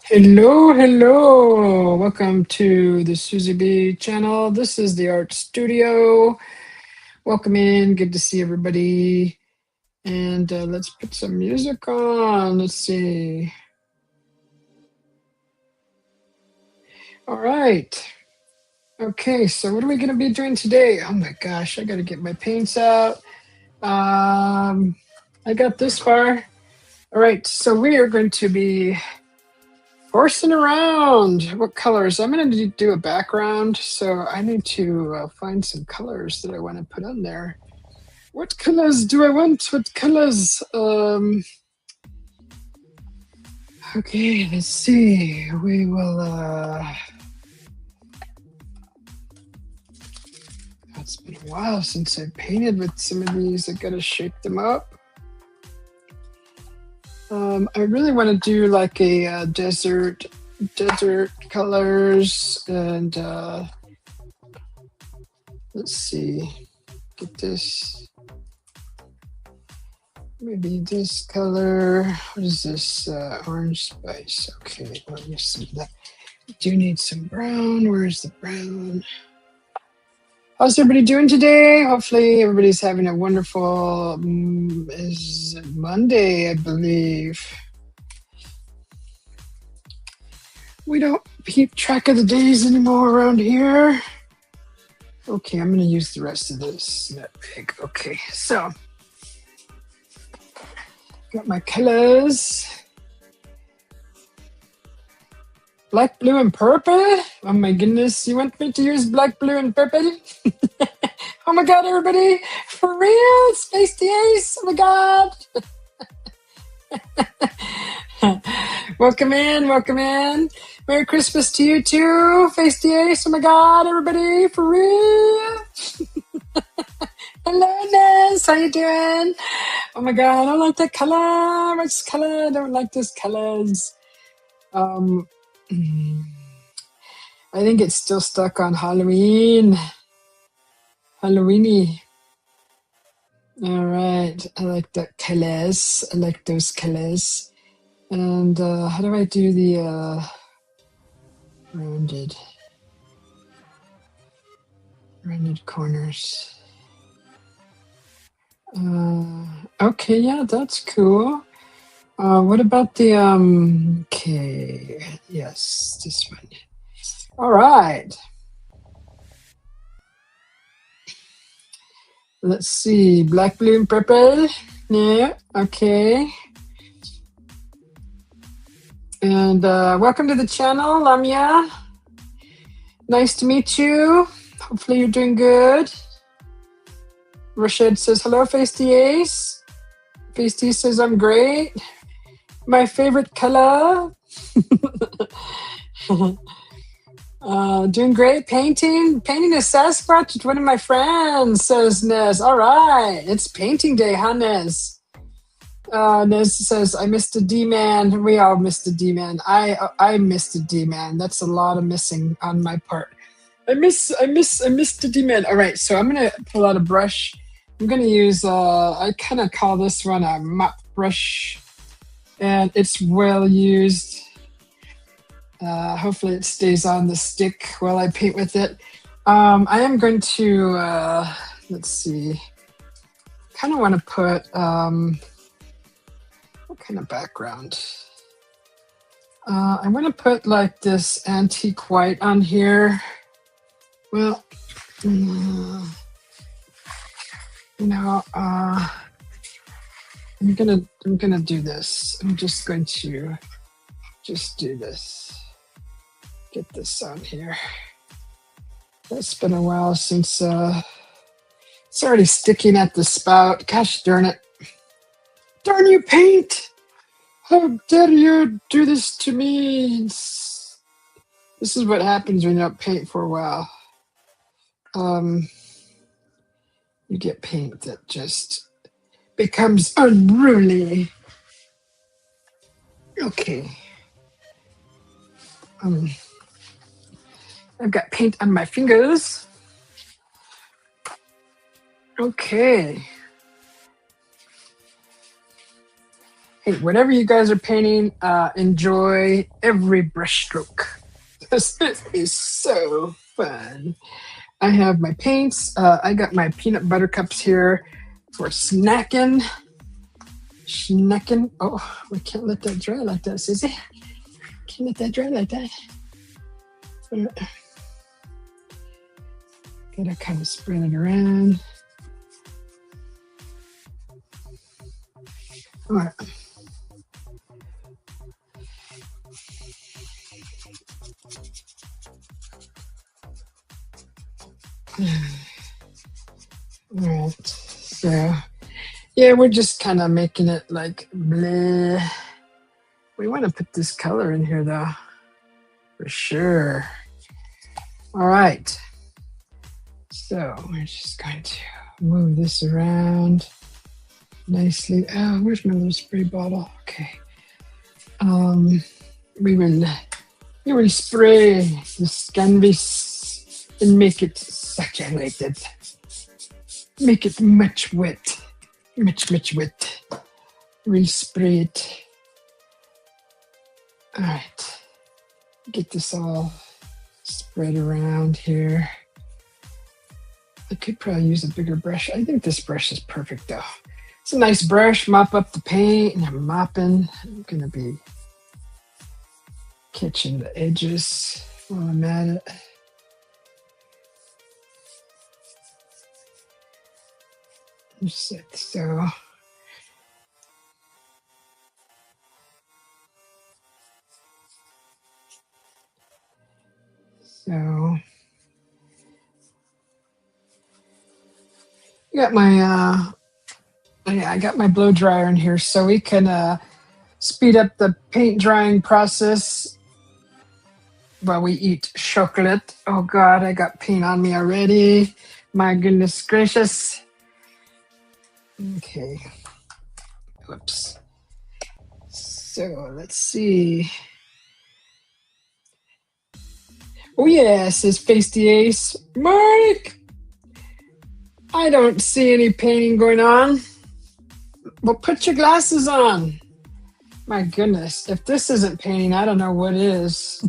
Hello, hello. Welcome to the Susie B channel. This is the art studio. Welcome in. Good to see everybody. And let's put some music on. Let's see. All right. Okay, so what are we going to be doing today? Oh my gosh, I got to get my paints out. I got this far. All right, so we are going to be horsing around. What colors? I'm going to do a background, so I need to find some colors that I want to put on there. What colors do I want? What colors? Okay, let's see. We will. It's been a while since I painted with some of these. I gotta shake them up. I really want to do like a desert colors, and let's see. Get this. Maybe this color. What is this? Orange spice. Okay, let me see that. I do need some brown. Where's the brown? How's everybody doing today? Hopefully everybody's having a wonderful is it Monday, I believe. We don't keep track of the days anymore around here. Okay, I'm gonna use the rest of this nutmeg. Okay, so got my colors. Black, blue, and purple? Oh my goodness, you want me to use black, blue, and purple? Oh my god, everybody! For real? Space the Ace? Oh my god! Welcome in, welcome in. Merry Christmas to you too, Face the Ace. Oh my god, everybody, for real? Hello, Ness, how you doing? Oh my god, I don't like that color. Which color? I don't like those colors. I think it's still stuck on Halloween. Halloweeny. All right, I like that colors. I like those colors. And how do I do the rounded corners? Okay, yeah, that's cool. What about the okay, yes, this one. All right. Let's see, black, blue, and purple. Yeah, okay. And welcome to the channel, Lamia. Nice to meet you. Hopefully you're doing good. Rashid says, hello, Face the Ace. Face the Ace says, I'm great. My favorite color. Doing great. Painting a Sasquatch with one of my friends, says Nez. All right. It's painting day, huh, Nez? Nez says, I missed a D-man. We all missed a D-man. I missed a D-man. That's a lot of missing on my part. I missed a D-man. All right, so I'm going to pull out a brush. I'm going to use, I kind of call this one a mop brush. And it's well used. Hopefully it stays on the stick while I paint with it. I am going to, let's see, kind of want to put, what kind of background? I'm going to put like this antique white on here. Well, you know, I'm gonna do this. I'm just going to just do this. Get this on here. It's been a while since it's already sticking at the spout. Gosh darn it. Darn you, paint! How dare you do this to me? This is what happens when you don't paint for a while. You get paint that just becomes unruly. Okay. I've got paint on my fingers. Okay. Hey, whatever you guys are painting, enjoy every brush stroke. This is so fun. I have my paints. I got my peanut butter cups here for snacking. Snacking. Oh, we can't let that dry like that, Susie. Can't let that dry like that. Gotta kind of spread it around. All right. All right. So, yeah, we're just kind of making it like bleh. We want to put this color in here, though, for sure. All right. So we're just going to move this around nicely. Oh, where's my little spray bottle? Okay. We will spray this canvas and make it saturated. Make it much wet. Much wet. We'll spray it. All right. Get this all spread around here. I could probably use a bigger brush. I think this brush is perfect though. It's a nice brush, mop up the paint, and I'm mopping. I'm gonna be catching the edges while I'm at it. Just like so. So I got my I got my blow dryer in here so we can speed up the paint drying process while we eat chocolate. Oh God, I got paint on me already. My goodness gracious. Okay. Whoops. So let's see. Oh yeah, says Face the Ace. Mark! I don't see any painting going on. Well, put your glasses on. My goodness, if this isn't painting, I don't know what is.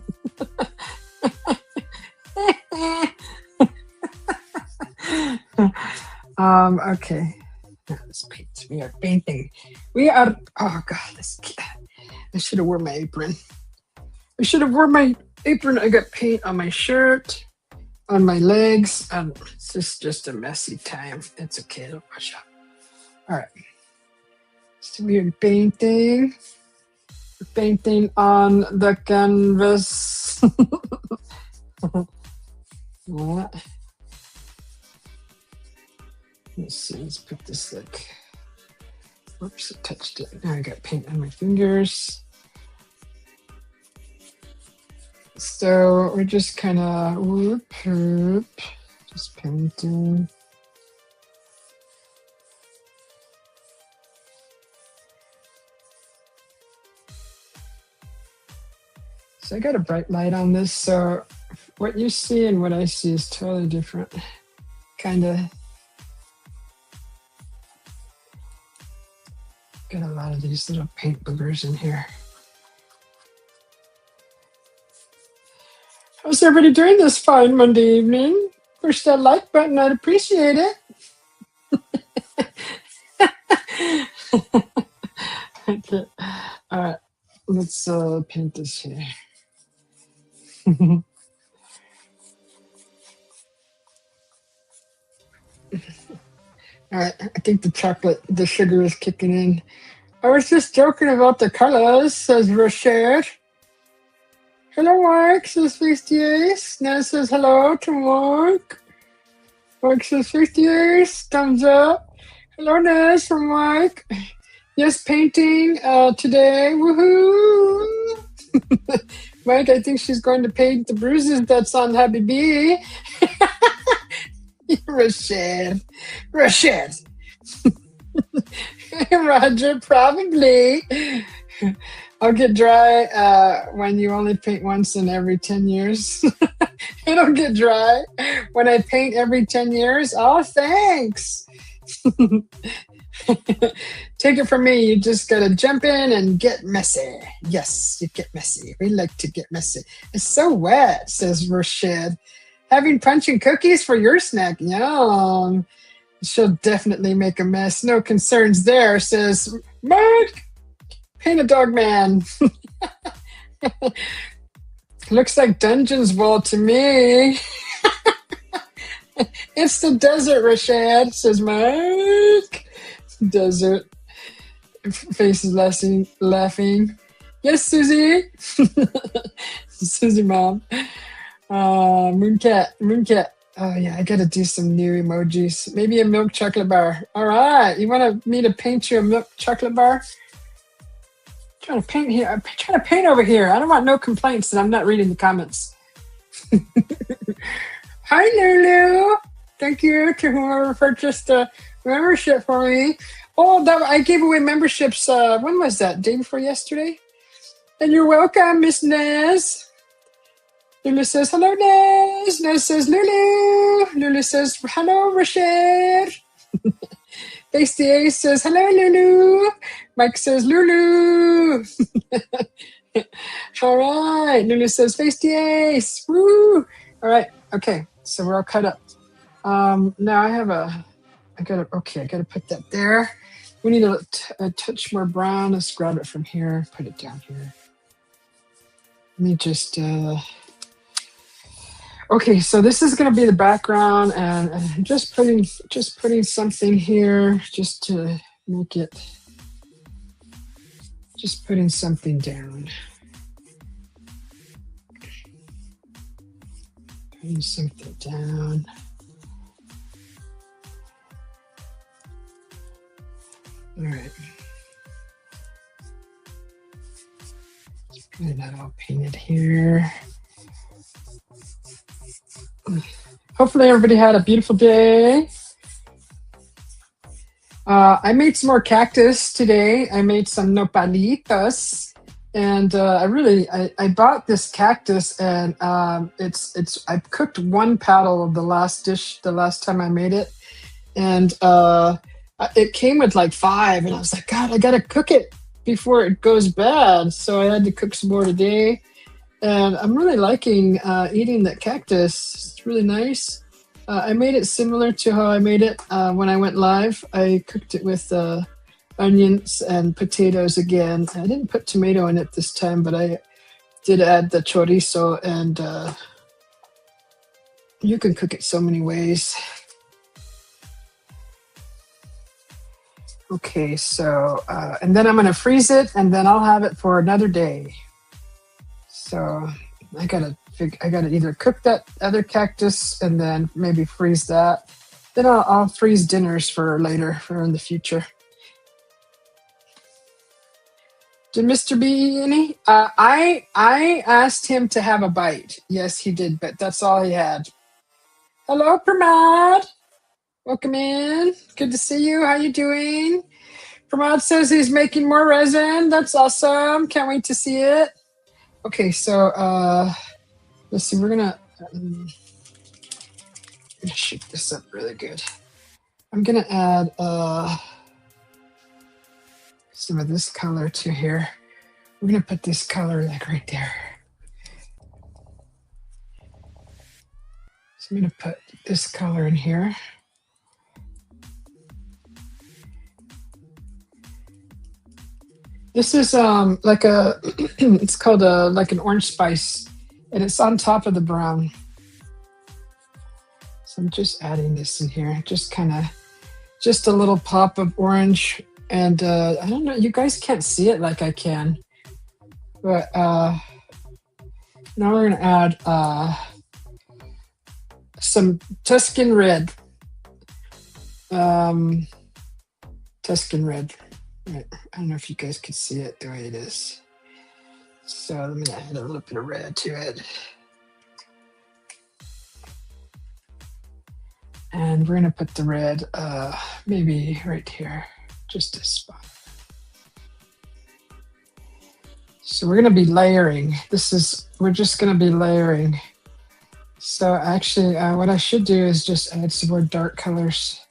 Okay. Let's paint. We are painting. We are, oh God, I should have worn my apron. I should have worn my apron. I got paint on my shirt, on my legs. It's just a messy time. It's okay. It'll wash up. All right. So we're painting. We're painting on the canvas. What? Let's see. Let's put this like. Whoops! I touched it. Now I got paint on my fingers. So we're just kind of whoop, just painting. So I got a bright light on this, so what you see and what I see is totally different. Kind of got a lot of these little paint boogers in here. How's everybody doing this fine Monday evening? Push that like button, I'd appreciate it. Okay. All right, let's paint this here. All right, I think the sugar is kicking in. I was just joking about the colors, says Rochelle. Hello, Mark, says 58. Nana says hello to Mark. Mark says 58. Thumbs up. Hello, Ness from Mark. Yes, painting today. Woohoo! Mike, I think she's going to paint the bruises that's on Happy Bee. Rochelle. Roger, probably. I'll get dry when you only paint once in every 10 years. It'll get dry when I paint every 10 years. Oh, thanks. Take it from me. You just gotta jump in and get messy. Yes, you get messy. We like to get messy. It's so wet, says Rashid. Having punch and cookies for your snack. Yum. She'll definitely make a mess. No concerns there, says Mark. Paint a dog man. Looks like Dungeons Wall to me. It's the desert, Rashad, says Mark. Desert. Face is laughing. Yes, Susie. Susie, mom. Mooncat. Oh, yeah, I gotta do some new emojis. Maybe a milk chocolate bar. All right, you want me to paint you a milk chocolate bar? I'm trying to paint here. I'm trying to paint over here. I don't want no complaints that I'm not reading the comments. Hi, Lulu. Thank you to whoever purchased a membership for me. Oh, I gave away memberships. When was that? Day before yesterday? And you're welcome, Miss Nez. Lulu says, hello, Nez. Nez says, Lulu. Lulu says, hello, Rashid. Face the Ace says, hello, Lulu. Mike says, Lulu. All right. Lulu says, face the Ace. Woo. All right. Okay. So we're all cut up. Now I gotta put that there. We need a touch more brown. Let's grab it from here, put it down here. Let me just, okay, so this is gonna be the background, and just putting something here just to make it, just putting something down. Putting something down. All right. Get that all painted here. Hopefully everybody had a beautiful day. I made some more cactus today. I made some nopalitos, and I bought this cactus, and I cooked one paddle of the last dish the last time I made it, and it came with like 5, and I was like, God, I gotta cook it before it goes bad. So I had to cook some more today, and I'm really liking eating that cactus. It's really nice. I made it similar to how I made it when I went live. I cooked it with onions and potatoes again. I didn't put tomato in it this time, but I did add the chorizo, and you can cook it so many ways. Okay, so, and then I'm going to freeze it, and then I'll have it for another day. So I gotta either cook that other cactus and then maybe freeze that. Then I'll freeze dinners for later, for in the future. Did Mr. B eat any? I asked him to have a bite. Yes, he did, but that's all he had. Hello, Pramod. Welcome in. Good to see you. How you doing? Pramod says he's making more resin. That's awesome. Can't wait to see it. Okay, so let's see. We're gonna shoot this up really good. I'm gonna add some of this color to here. We're gonna put this color like right there. So I'm gonna put this color in here. This is like a, it's called like an orange spice, and it's on top of the brown. So I'm just adding this in here, just a little pop of orange. And I don't know, you guys can't see it like I can, but now we're gonna add some Tuscan red. Tuscan red. Right. I don't know if you guys could see it the way it is. So I'm gonna add a little bit of red to it. And we're gonna put the red maybe right here, just a spot. So we're gonna be layering. We're just gonna be layering. So actually what I should do is just add some more dark colors.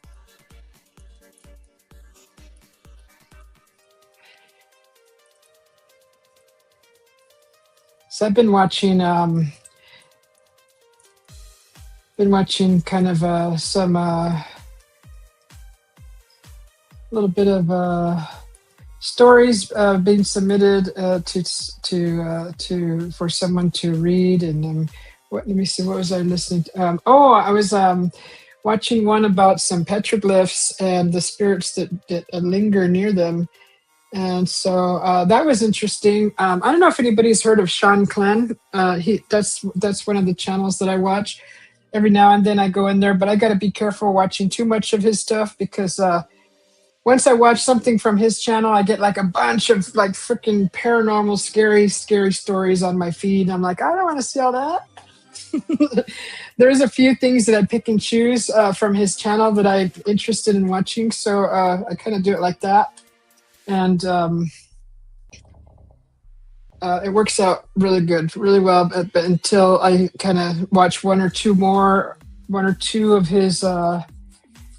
So I've been watching kind of some little bit of stories being submitted to for someone to read, and let me see, what was I listening to? I was watching one about some petroglyphs and the spirits that linger near them, and so that was interesting. I don't know if anybody's heard of Sean Clan. That's one of the channels that I watch. Every now and then I go in there, but I got to be careful watching too much of his stuff because once I watch something from his channel, I get like a bunch of like freaking paranormal, scary stories on my feed. I'm like, I don't want to see all that. There's a few things that I pick and choose from his channel that I'm interested in watching. So I kind of do it like that. And it works out really good, really well, but until I kind of watch one or two of his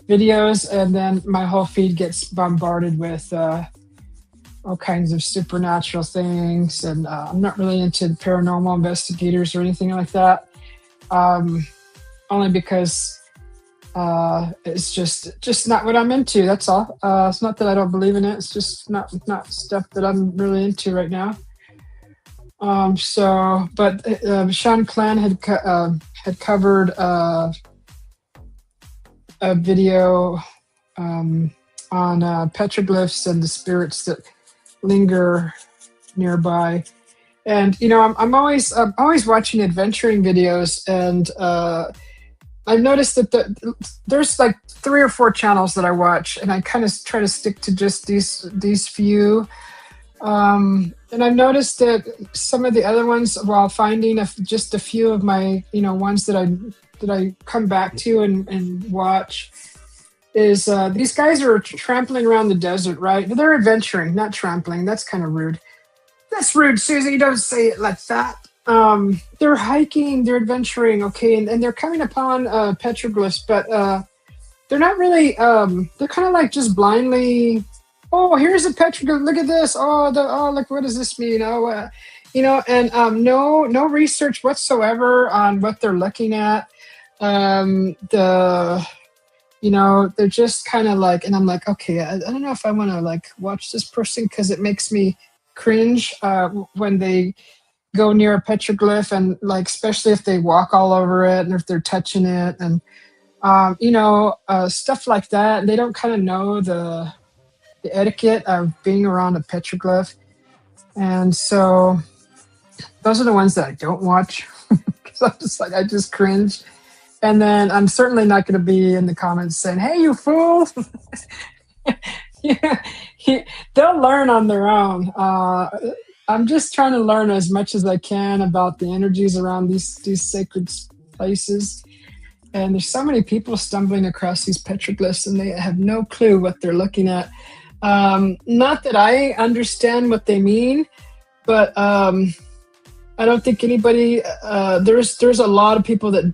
videos, and then my whole feed gets bombarded with all kinds of supernatural things, and I'm not really into paranormal investigators or anything like that, only because it's just not what I'm into. That's all. It's not that I don't believe in it. It's just not stuff that I'm really into right now. Sean Clan had covered a video on petroglyphs and the spirits that linger nearby. And I'm always watching adventuring videos, and I've noticed that there's like 3 or 4 channels that I watch, and I kind of try to stick to just these few. And I've noticed that some of the other ones, while finding just a few of my, ones that I come back to and watch, is these guys are trampling around the desert, right? They're adventuring, not trampling. That's kind of rude. That's rude, Susie. You don't say it like that. They're hiking, they're adventuring, okay, and they're coming upon petroglyphs, but they're not really. They're kind of like just blindly. Oh, here's a petroglyph. Look at this. Look, what does this mean? And no research whatsoever on what they're looking at. They're just kind of like, and I'm like, okay, I don't know if I want to like watch this person because it makes me cringe when they go near a petroglyph, and like especially if they walk all over it and if they're touching it, and stuff like that. They don't kind of know the etiquette of being around a petroglyph, and so those are the ones that I don't watch because I just cringe. And then I'm certainly not going to be in the comments saying, "Hey, you fool!" They'll learn on their own. I'm just trying to learn as much as I can about the energies around these sacred places. And there's so many people stumbling across these petroglyphs, and they have no clue what they're looking at. Not that I understand what they mean, but I don't think anybody. There's a lot of people that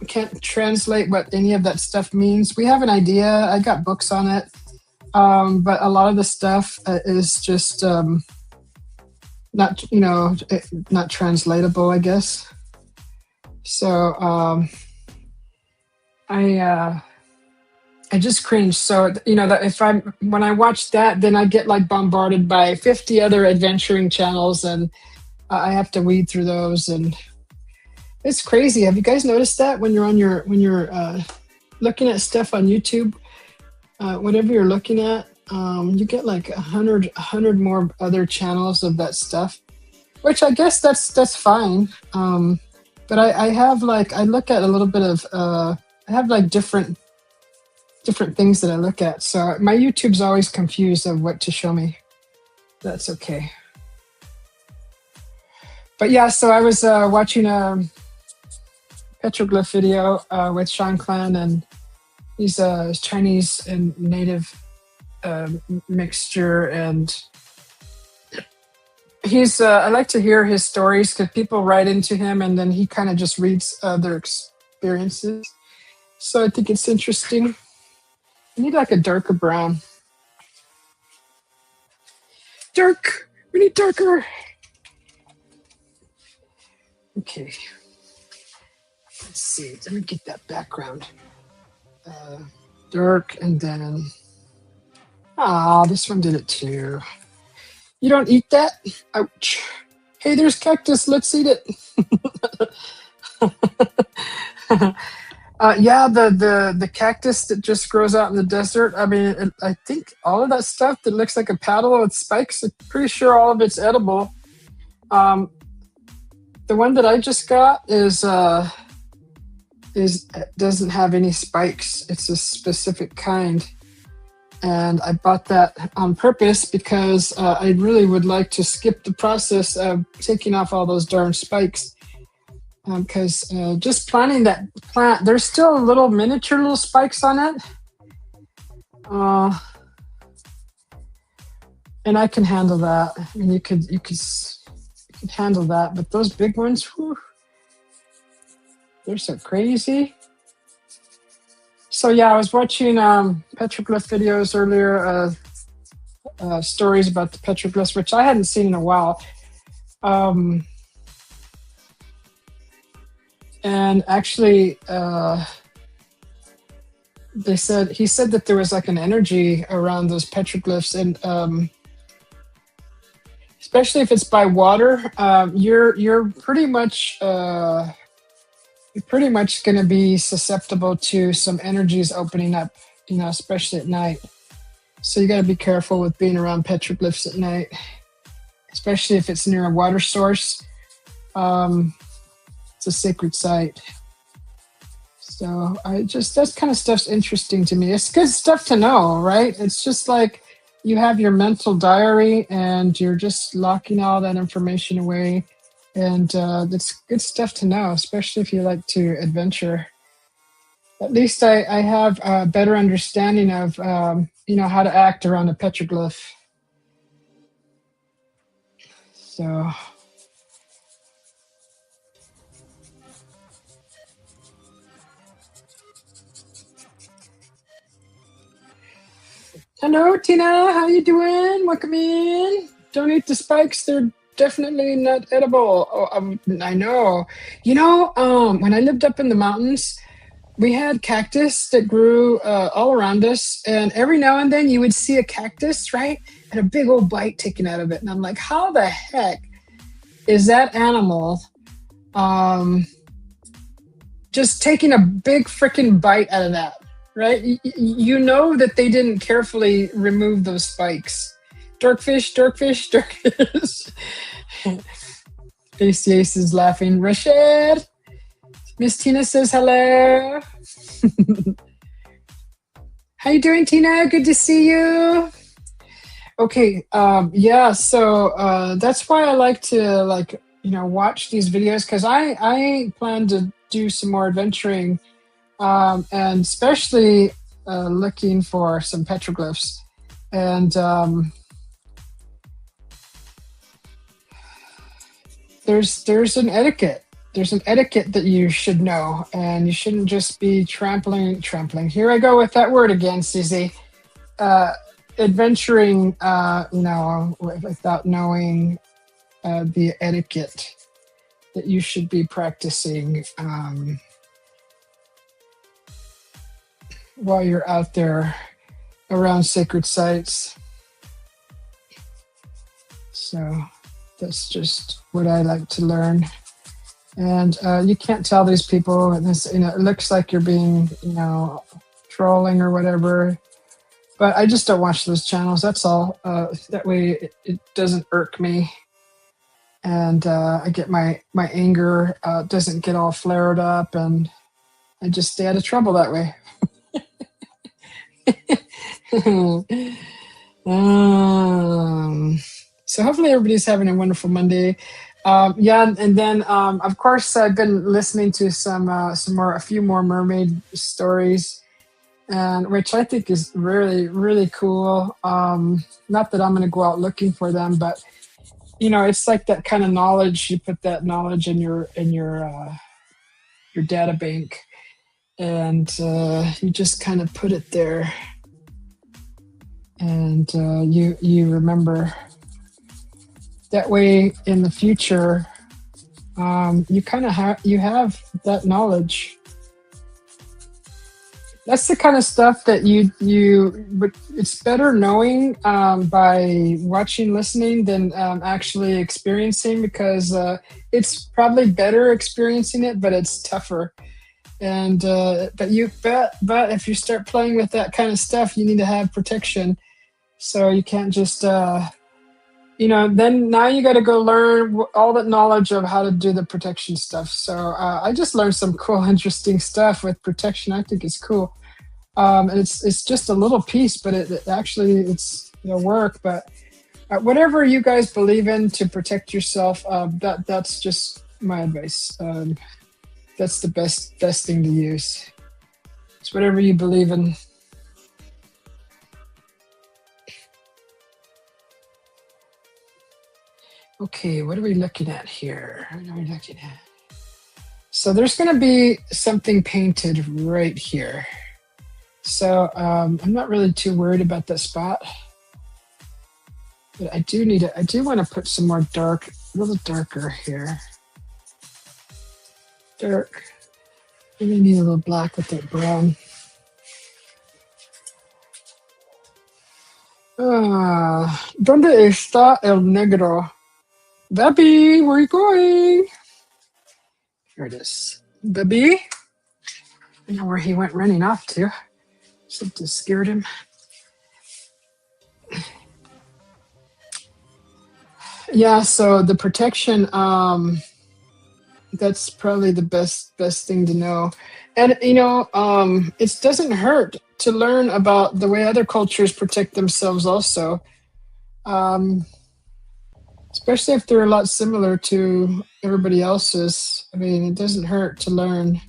can't translate what any of that stuff means. We have an idea. I got books on it, but a lot of the stuff is just not translatable, I guess. So I just cringe. So that when I watch that, then I get like bombarded by 50 other adventuring channels, and I have to weed through those, and it's crazy. Have you guys noticed that when you're looking at stuff on YouTube, whatever you're looking at, you get like 100 more other channels of that stuff, which I guess that's fine. But I have like, I look at a little bit of I have like different things that I look at. So my YouTube's always confused of what to show me. That's okay. But yeah, so I was watching a petroglyph video with Sean Clan, and he's a Chinese and native mixture, and he's I like to hear his stories because people write into him, and then he kind of just reads their experiences. So I think it's interesting. I need like a darker brown. Dark. We need darker. Okay, let's see. Let me get that background. Dark, and then this one did it too. You don't eat that? Ouch. Hey, there's cactus. Let's eat it. Yeah, the cactus that just grows out in the desert. I mean, I think all of that stuff that looks like a paddle with spikes. I'm pretty sure all of it's edible. The one that I just got is doesn't have any spikes. It's a specific kind, and I bought that on purpose because I really would like to skip the process of taking off all those darn spikes. Because just planting that plant, there's still miniature little spikes on it, and I can handle that. I mean, you could handle that, but those big ones, whew, they're so crazy. So yeah, I was watching petroglyph videos earlier, stories about the petroglyphs, which I hadn't seen in a while. And actually, he said that there was like an energy around those petroglyphs, and especially if it's by water, you're pretty much going to be susceptible to some energies opening up, especially at night. So you got to be careful with being around petroglyphs at night, especially if it's near a water source. It's a sacred site. So that kind of stuff's interesting to me. It's good stuff to know, right? It's just like you have your mental diary and you're just locking all that information away. And it's good stuff to know, especially if you like to adventure. At least I have a better understanding of, how to act around a petroglyph. So... Hello, Tina. How you doing? Welcome in. Don't eat the spikes. They're definitely not edible. Oh, I know. When I lived up in the mountains, we had cactus that grew all around us, and every now and then you would see a cactus, right, and a big old bite taken out of it. And I'm like, how the heck is that animal just taking a big freaking bite out of that? Right? You know that they didn't carefully remove those spikes. Dorkfish. Ace is laughing. Rashid. Miss Tina says hello. How you doing, Tina? Good to see you. Okay, yeah, so that's why I like to watch these videos, because I plan to do some more adventuring. And especially looking for some petroglyphs. And there's an etiquette. There's an etiquette that you should know, and you shouldn't just be trampling. Here I go with that word again, Susie. Adventuring, without knowing the etiquette that you should be practicing. While you're out there around sacred sites. So that's just what I like to learn. And you can't tell these people, it looks like you're being, trolling or whatever. But I just don't watch those channels, that's all. That way it doesn't irk me. And I get my anger doesn't get all flared up, and I just stay out of trouble that way. So hopefully everybody's having a wonderful Monday. And then of course I've been listening to a few more mermaid stories, and which I think is really, really cool. Not that I'm going to go out looking for them, but it's like that kind of knowledge. You put that knowledge in your data bank, and you just kind of put it there, and you remember. That way in the future, you kind of have that knowledge. That's the kind of stuff that but it's better knowing by watching, listening than actually experiencing, because it's probably better experiencing it, but it's tougher. And but if you start playing with that kind of stuff, you need to have protection. So you can't just then now you got to go learn all that knowledge of how to do the protection stuff. So I just learned some cool, interesting stuff with protection. I think it's cool. And it's just a little piece, but it actually it's work. But whatever you guys believe in to protect yourself, that's just my advice. That's the best thing to use. It's whatever you believe in. Okay, what are we looking at here? What are we looking at? So there's going to be something painted right here. So I'm not really too worried about that spot. But I do want to put some more dark, a little darker here. Dark. Maybe need a little black with that brown. ¿Dónde está el negro? Bebby, where are you going? Here it is. Bebby? I know where he went running off to. Something scared him. Yeah, so the protection, that's probably the best thing to know. And it doesn't hurt to learn about the way other cultures protect themselves also. Especially if they're a lot similar to everybody else's. I mean, it doesn't hurt to learn.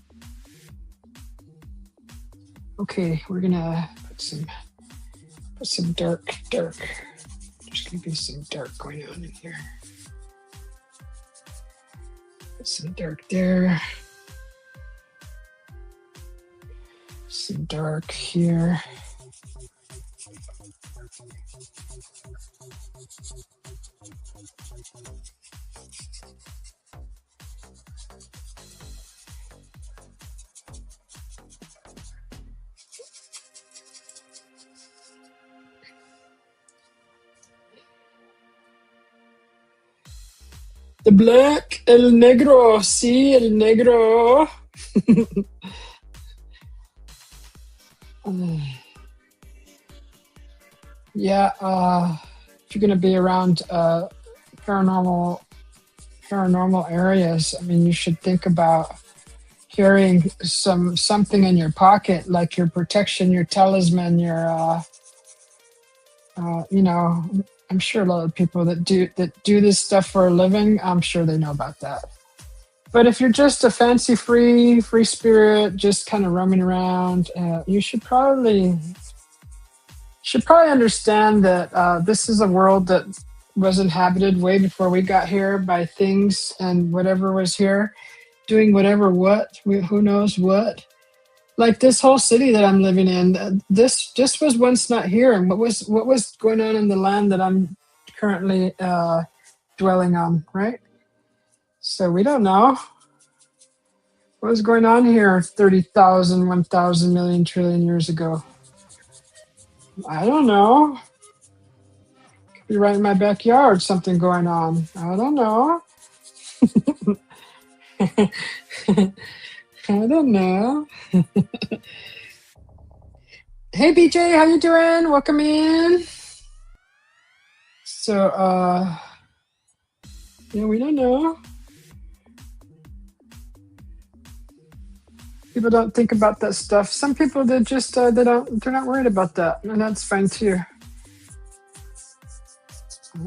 Okay, we're gonna put some dark. There's gonna be some dark going on in here. Put some dark there. Some dark here. The black, el negro, sí, el negro. Yeah, if you're going to be around paranormal areas, I mean, you should think about carrying something in your pocket, like your protection, your talisman, your I'm sure a lot of people that do this stuff for a living, I'm sure they know about that. But if you're just a fancy free spirit, just kind of roaming around, you should probably understand that this is a world that was inhabited way before we got here by things and whatever was here, doing whatever who knows what. Like this whole city that I'm living in, this was once not here. And what was going on in the land that I'm currently dwelling on, right? So we don't know what was going on here 30,000, 1,000 million trillion years ago. I don't know. Could be right in my backyard, something going on. I don't know. I don't know. Hey BJ, how you doing? Welcome in. So we don't know. People don't think about that stuff. Some people they're not worried about that, and that's fine too.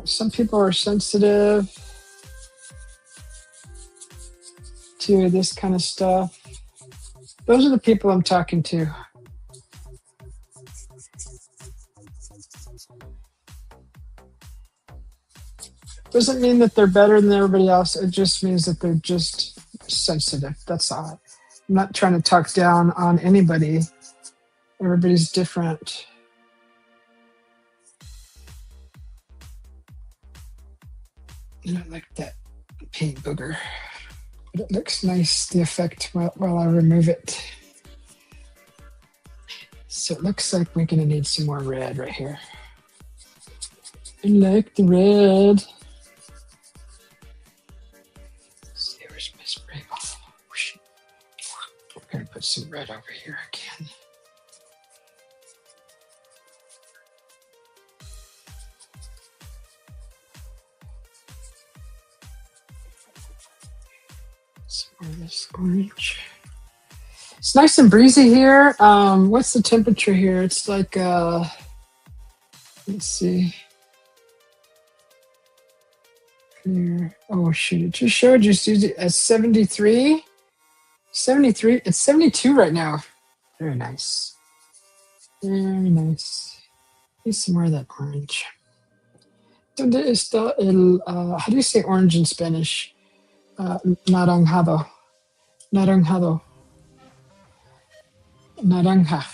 Some people are sensitive to this kind of stuff. Those are the people I'm talking to. Doesn't mean that they're better than everybody else. It just means that they're just sensitive. That's all. I'm not trying to talk down on anybody. Everybody's different. I don't like that paint booger. But it looks nice, the effect, while I remove it. So it looks like we're gonna need some more red right here. I like the red. Let's see, where's my spray bottle? We're gonna put some red over here again. Some more of this orange. It's nice and breezy here. What's the temperature here? It's like, let's see. Here. Oh, shoot. It just showed you, Susie, at 73. 73. It's 72 right now. Very nice. Very nice. Need some more of that orange. ¿Dónde está el, how do you say orange in Spanish? Naranjado. Naranjado. Naranja.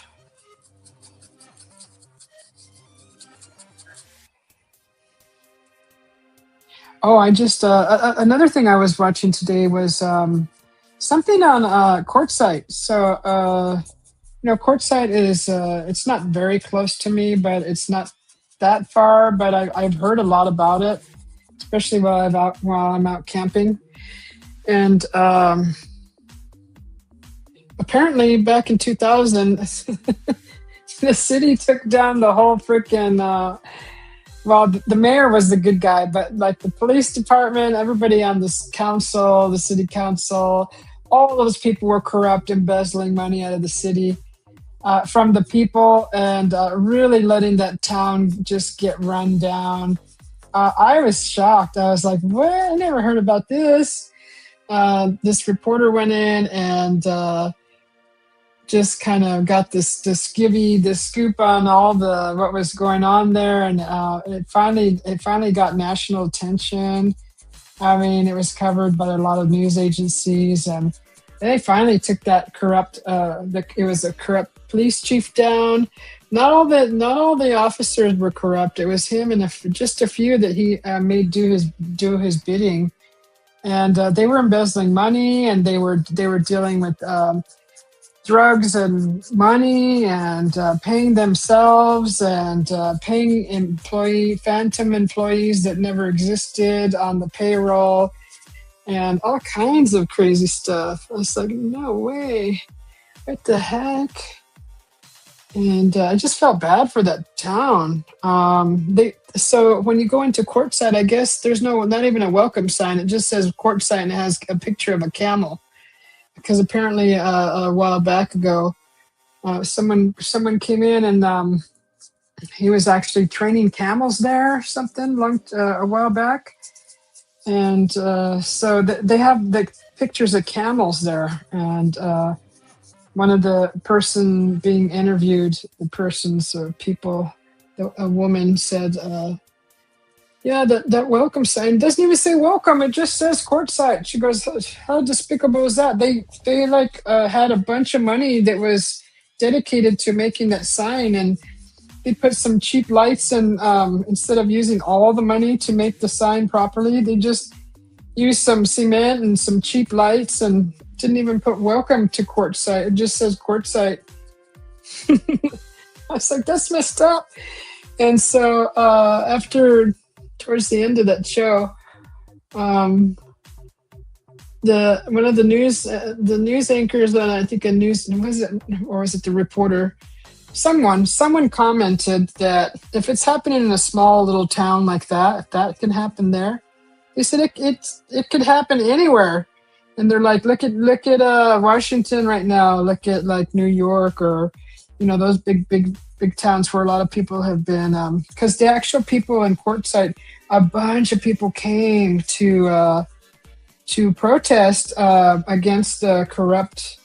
Oh, I just another thing I was watching today was something on Quartzsite. So Quartzsite is it's not very close to me, but it's not that far. But I've heard a lot about it, especially while I'm out camping, and apparently back in 2000, the city took down the whole freaking. Well, the mayor was the good guy, but like the police department, everybody on this council, the city council, all those people were corrupt, embezzling money out of the city from the people, and really letting that town just get run down. I was shocked. I was like, what? I never heard about this. This reporter went in and just kind of got this scoop on all what was going on there, and it finally got national attention. I mean, it was covered by a lot of news agencies, and they finally took that corrupt. It was a corrupt police chief down. Not all the officers were corrupt. It was him and just a few that he made do his bidding, and they were embezzling money, and they were dealing with drugs and money, and paying themselves, and paying phantom employees that never existed on the payroll, and all kinds of crazy stuff. I was like, no way, what the heck? And I just felt bad for that town. So when you go into Quartzsite, I guess there's not even a welcome sign. It just says Quartzsite, and it has a picture of a camel. Because apparently a while back ago, someone came in, and he was actually training camels there or something a while back. And so they have the pictures of camels there. And one of the person being interviewed, a woman said, yeah, that welcome sign doesn't even say welcome. It just says Quartzsite. She goes, how despicable is that? They had a bunch of money that was dedicated to making that sign, and they put some cheap lights, and instead of using all the money to make the sign properly, they just used some cement and some cheap lights, and didn't even put welcome to Quartzsite. It just says Quartzsite. I was like, that's messed up. And so towards the end of that show, one of the news anchors, and I think was it the reporter? Someone commented that if it's happening in a small little town like that, if that can happen there, they said it could happen anywhere. And they're like, look at Washington right now. Look at like New York, or those big towns where a lot of people have been. Because the actual people in Quartzsite, a bunch of people came to protest against the corrupt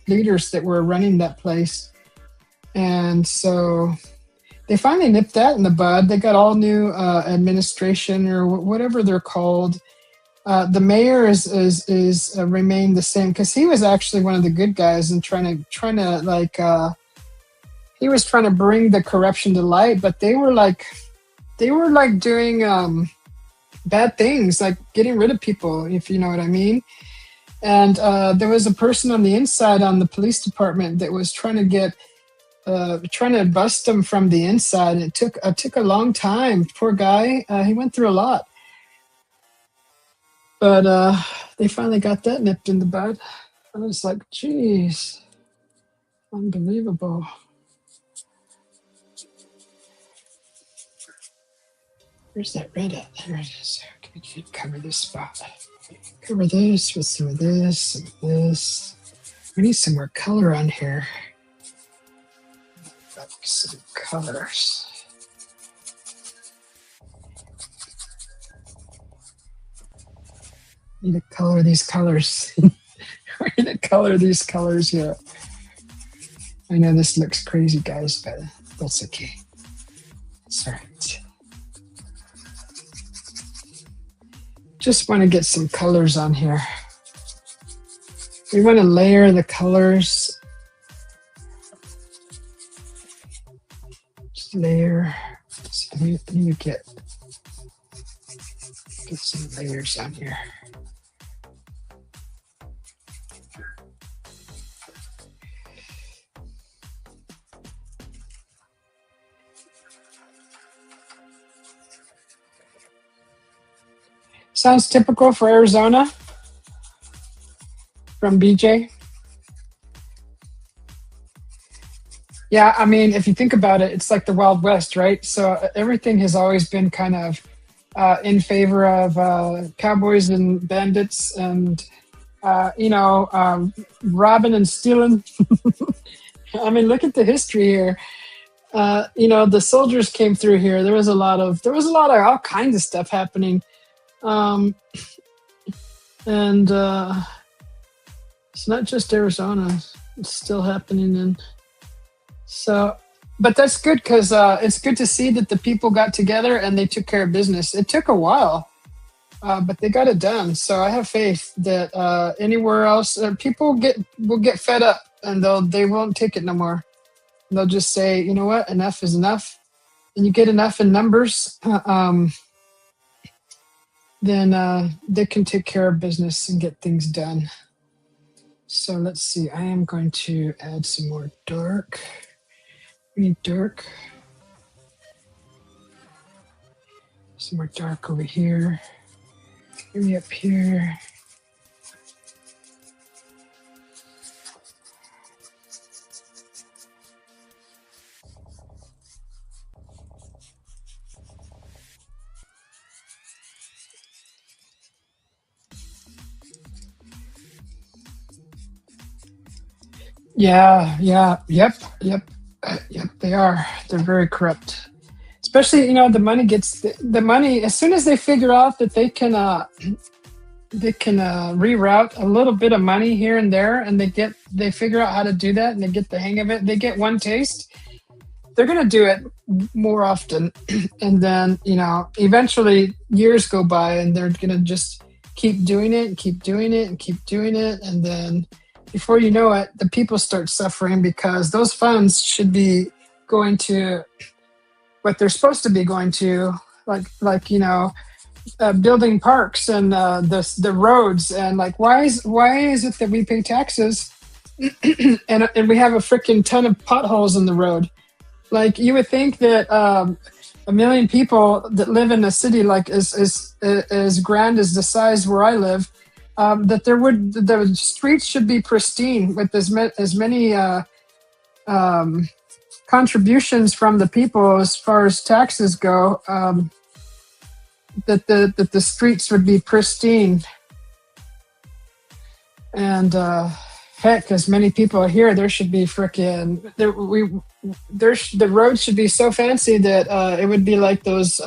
leaders that were running that place. And so they finally nipped that in the bud. They got all new administration, or whatever they're called. The mayor is remained the same, because he was actually one of the good guys and trying to like he was trying to bring the corruption to light, but they were like doing bad things, like getting rid of people, if you know what I mean. And there was a person on the inside on the police department that was trying to bust him from the inside. It took a long time. Poor guy. He went through a lot, but they finally got that nipped in the bud. I was like, geez, unbelievable. Where's that red at? There it is. Okay, we can cover this spot. Cover this with some of this, some of this. We need some more color on here. Some colors. Need to color these colors. We need to color these colors here. I know this looks crazy, guys, but that's okay. It's all right. Just want to get some colors on here. We want to layer the colors. Just layer. So let me get some layers on here. Sounds typical for Arizona from BJ. Yeah, I mean, if you think about it, it's like the Wild West, right? So everything has always been kind of in favor of cowboys and bandits and, robbing and stealing. I mean, look at the history here. The soldiers came through here. There was a lot of all kinds of stuff happening. And it's not just Arizona, it's still happening. But that's good because it's good to see that the people got together and they took care of business. It took a while, but they got it done. So I have faith that anywhere else, people will get fed up and they won't take it no more. They'll just say, you know what, enough is enough. And you get enough in numbers, then they can take care of business and get things done. So let's see. I am going to add some more dark. We need dark. Some more dark over here. Maybe up here. Yeah, yep. They are. They're very corrupt. Especially, the money gets the money as soon as they figure out that they can reroute a little bit of money here and there, and they figure out how to do that, and they get the hang of it. They get one taste. They're gonna do it more often, and then eventually years go by, and they're gonna just keep doing it and keep doing it and keep doing it, and then before you know it, the people start suffering because those funds should be going to what they're supposed to be going to, like building parks and the roads, and like why is it that we pay taxes and we have a freaking ton of potholes in the road? Like you would think that a million people that live in a city like as grand as the size where I live, that the streets should be pristine with as many contributions from the people as far as taxes go. That the streets would be pristine, and heck, as many people are here, there should be frickin' the roads should be so fancy that it would be like those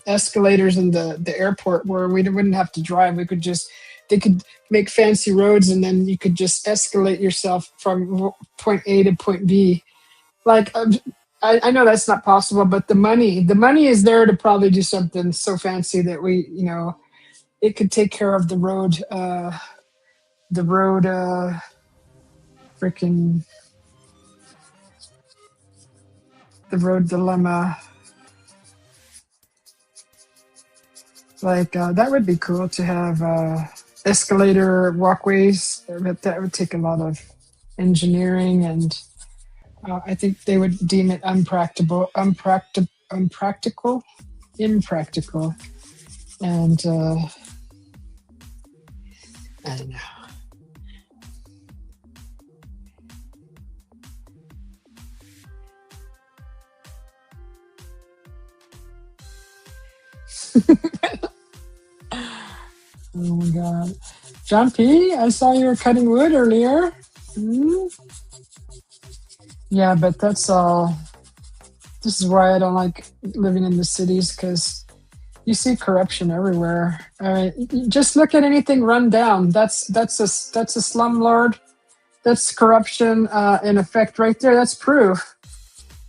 escalators in the airport where we wouldn't have to drive. They could make fancy roads, and then you could just escalate yourself from point A to point B. Like I know that's not possible, but the money is there to probably do something so fancy that it could take care of the road freaking the road dilemma. Like that would be cool to have escalator walkways. But that would take a lot of engineering, and I think they would deem it impractical, and I don't know. Oh my god, John P. I saw you were cutting wood earlier. Hmm? Yeah, but that's all. This is why I don't like living in the cities because you see corruption everywhere. Just look at anything run down. That's a slumlord. That's corruption in effect right there. That's proof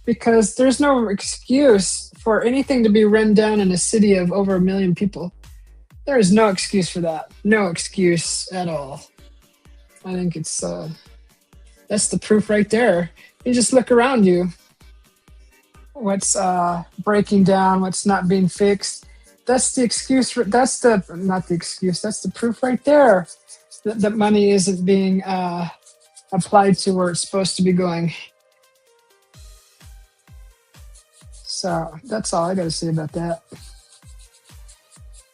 because there's no excuse for anything to be run down in a city of over 1 million people. There is no excuse for that. No excuse at all. I think it's that's the proof right there. You just look around you. What's breaking down? What's not being fixed? That's the excuse. That's the not the excuse. That's the proof right there that money isn't being applied to where it's supposed to be going. So that's all I got to say about that.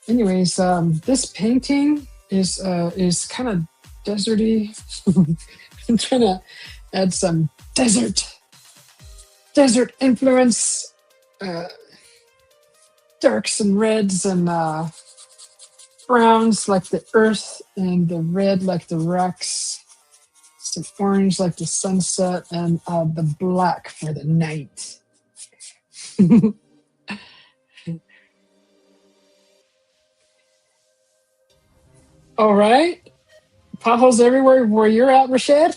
Anyways, this painting is kind of deserty. I'm trying to add some desert influence, darks and reds and browns like the earth and the red like the rocks, some orange like the sunset, and the black for the night. All right. Potholes everywhere where you're at, Rashad?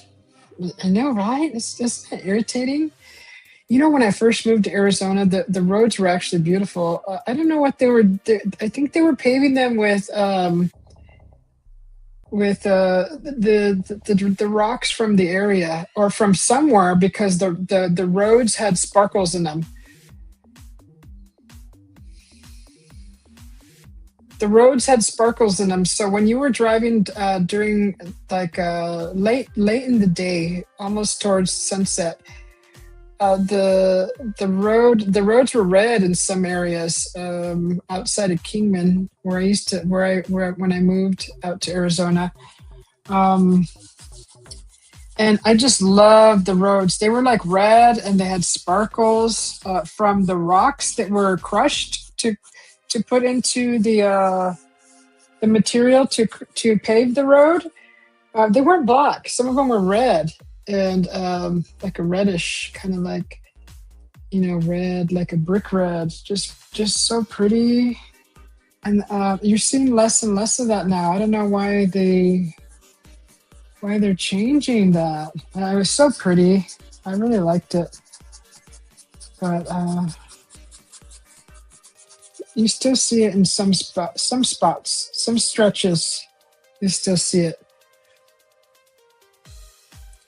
I know, right? It's just irritating. You know, when I first moved to Arizona, the roads were actually beautiful. I don't know what they were. I think they were paving them with the rocks from the area or from somewhere because the roads had sparkles in them. The roads had sparkles in them, so when you were driving during like late in the day, almost towards sunset, the roads were red in some areas outside of Kingman, where I used to when I moved out to Arizona, and I just loved the roads. They were like red, and they had sparkles from the rocks that were crushed to put into the material to pave the road. They weren't black. Some of them were red and like a reddish kind of like, red, like a brick red. Just so pretty. And you're seeing less and less of that now. I don't know why they're changing that. It was so pretty. I really liked it, but you still see it in some spots, some stretches. You still see it.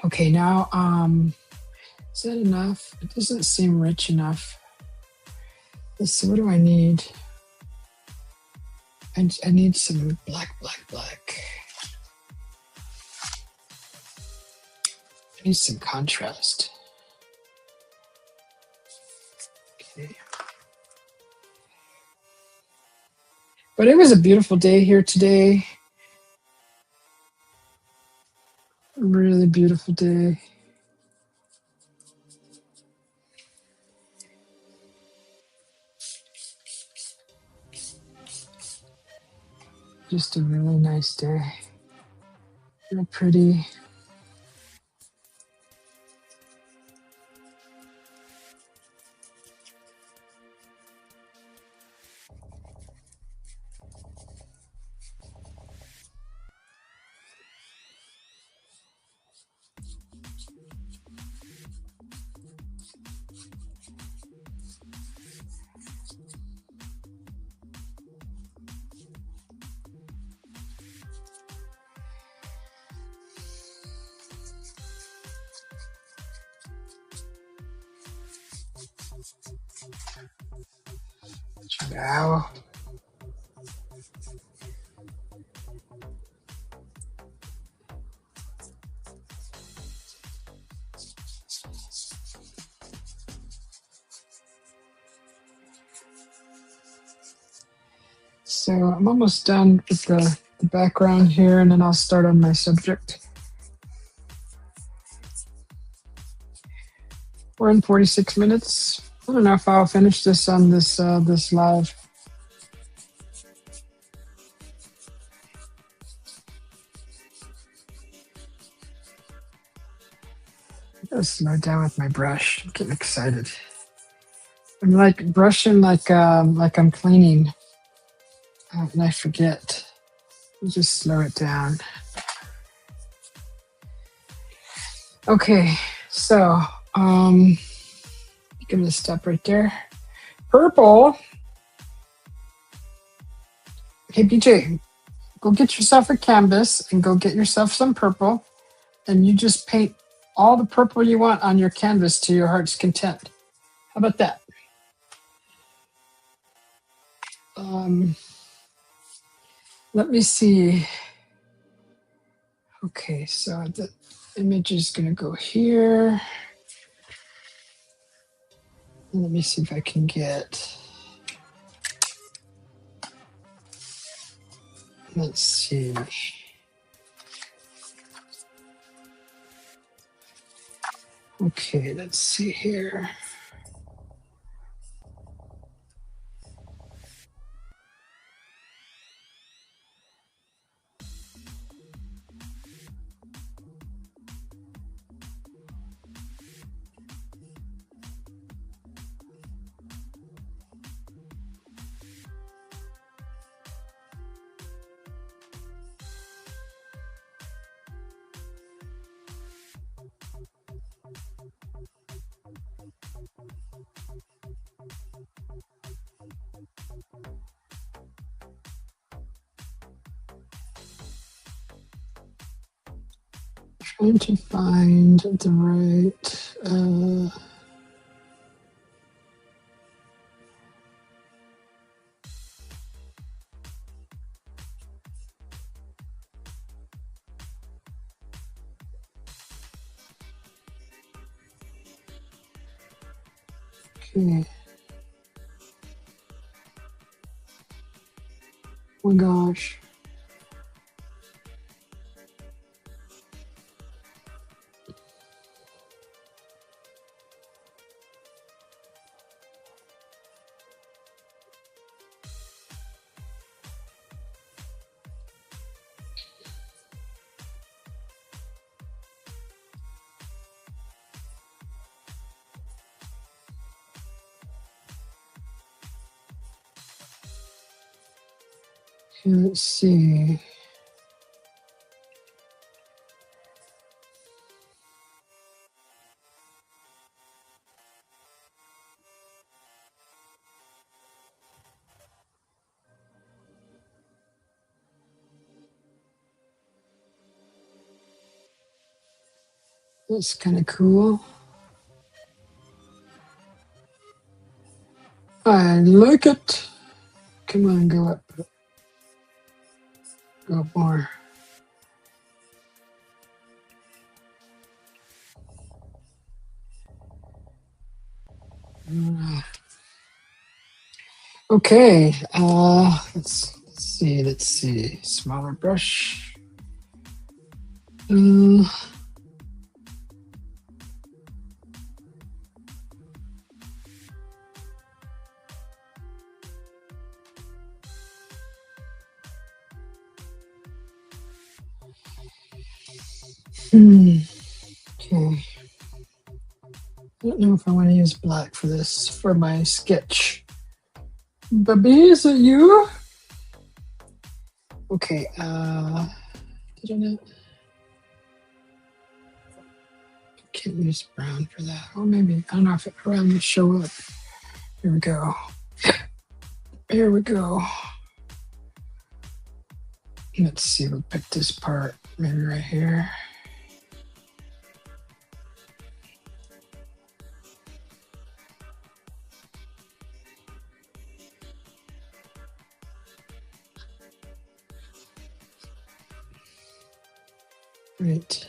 Okay, now, is that enough? It doesn't seem rich enough. Let's see, what do I need? I need some black. I need some contrast. Okay. But it was a beautiful day here today. Really beautiful day. Just a really nice day. Real pretty. Ciao. So I'm almost done with the background here, and then I'll start on my subject. We're in 46 minutes. I don't know if I'll finish this on this this live. I gotta slow down with my brush. I'm getting excited. I'm like brushing like I'm cleaning, and I forget. Just slow it down. Okay, so I'm gonna stop right there. Purple. Hey BJ, go get yourself a canvas and go get yourself some purple, and you just paint all the purple you want on your canvas to your heart's content. How about that? Let me see. Okay, so the image is gonna go here. Let me see if I can get, let's see. Okay, let's see here. Trying to find the right. Okay. Oh my gosh. Let's see. That's kind of cool. I like it. Come on, go up. Go up more. Okay, let's see. Smaller brush. Okay. I don't know if I want to use black for this, for my sketch. Baby, is it you? Okay, did I not? Can't use brown for that. Or maybe, I don't know if brown would show up. Here we go. Here we go. Let's see, we'll pick this part, maybe right here. Right.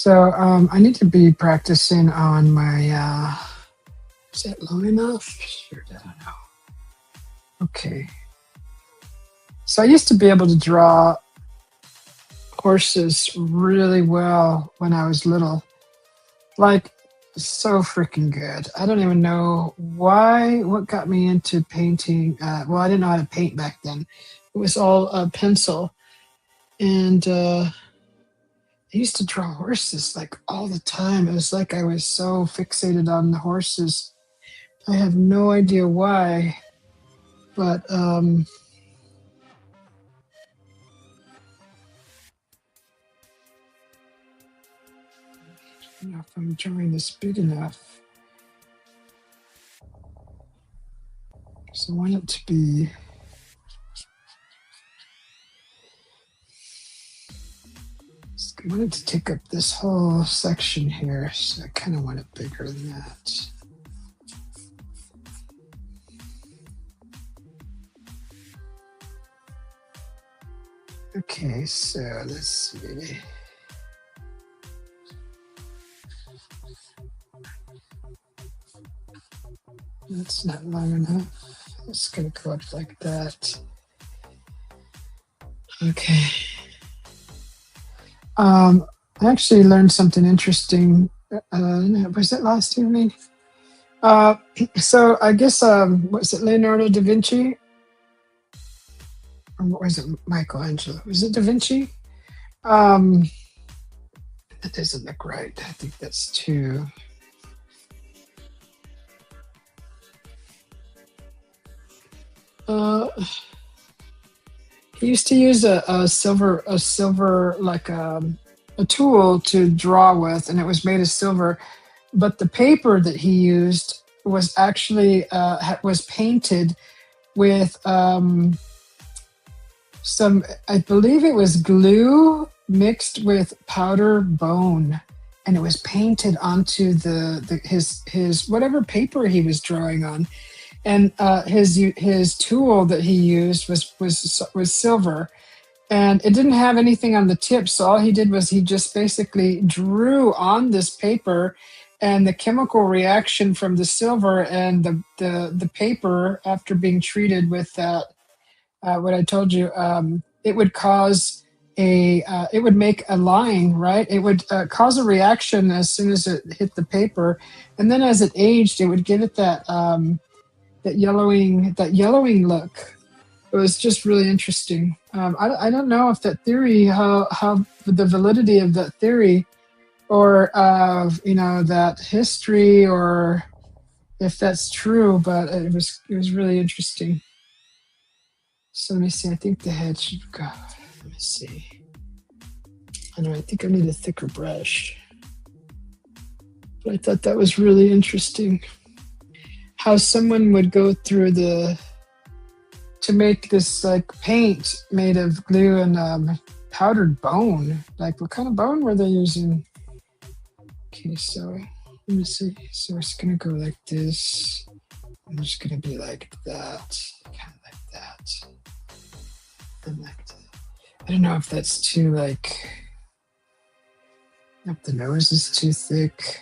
So I need to be practicing on my. Is that long enough? Sure, I don't know. Okay. So I used to be able to draw horses really well when I was little. Like, so freaking good. I don't even know what got me into painting. Well, I didn't know how to paint back then. It was all pencil. And I used to draw horses like all the time. It was like I was so fixated on the horses. I have no idea why, but I don't know if I'm drawing this big enough. So I want it to be. I want it to take up this whole section here, so I kind of want it bigger than that. Okay, so let's see. That's not long enough. It's going to go up like that. Okay. I actually learned something interesting. Was it last evening? So I guess, was it Leonardo da Vinci? Or was it Michelangelo? Was it da Vinci? That doesn't look right. I think that's too. He used to use a silver like a tool to draw with, and it was made of silver. But the paper that he used was actually was painted with some, I believe it was glue mixed with powder bone, and it was painted onto his whatever paper he was drawing on. And his tool that he used was silver, and it didn't have anything on the tip. So all he did was he just basically drew on this paper, and the chemical reaction from the silver and the paper, after being treated with that, what I told you, it would cause it would make a line, right? It would cause a reaction as soon as it hit the paper, and then as it aged, it would give it that yellowing look. It was just really interesting. I don't know if that theory, how the validity of that theory, or that history, or if that's true, but it was really interesting. So let me see. I think the head should go. Let me see. I know. I think I need a thicker brush. But I thought that was really interesting. How someone would go through to make this like paint made of glue and powdered bone. Like, what kind of bone were they using? Okay, so let me see. So it's gonna go like this, and it's gonna be like that, kind of like that, and like that. I don't know if that's too like. If the nose is too thick.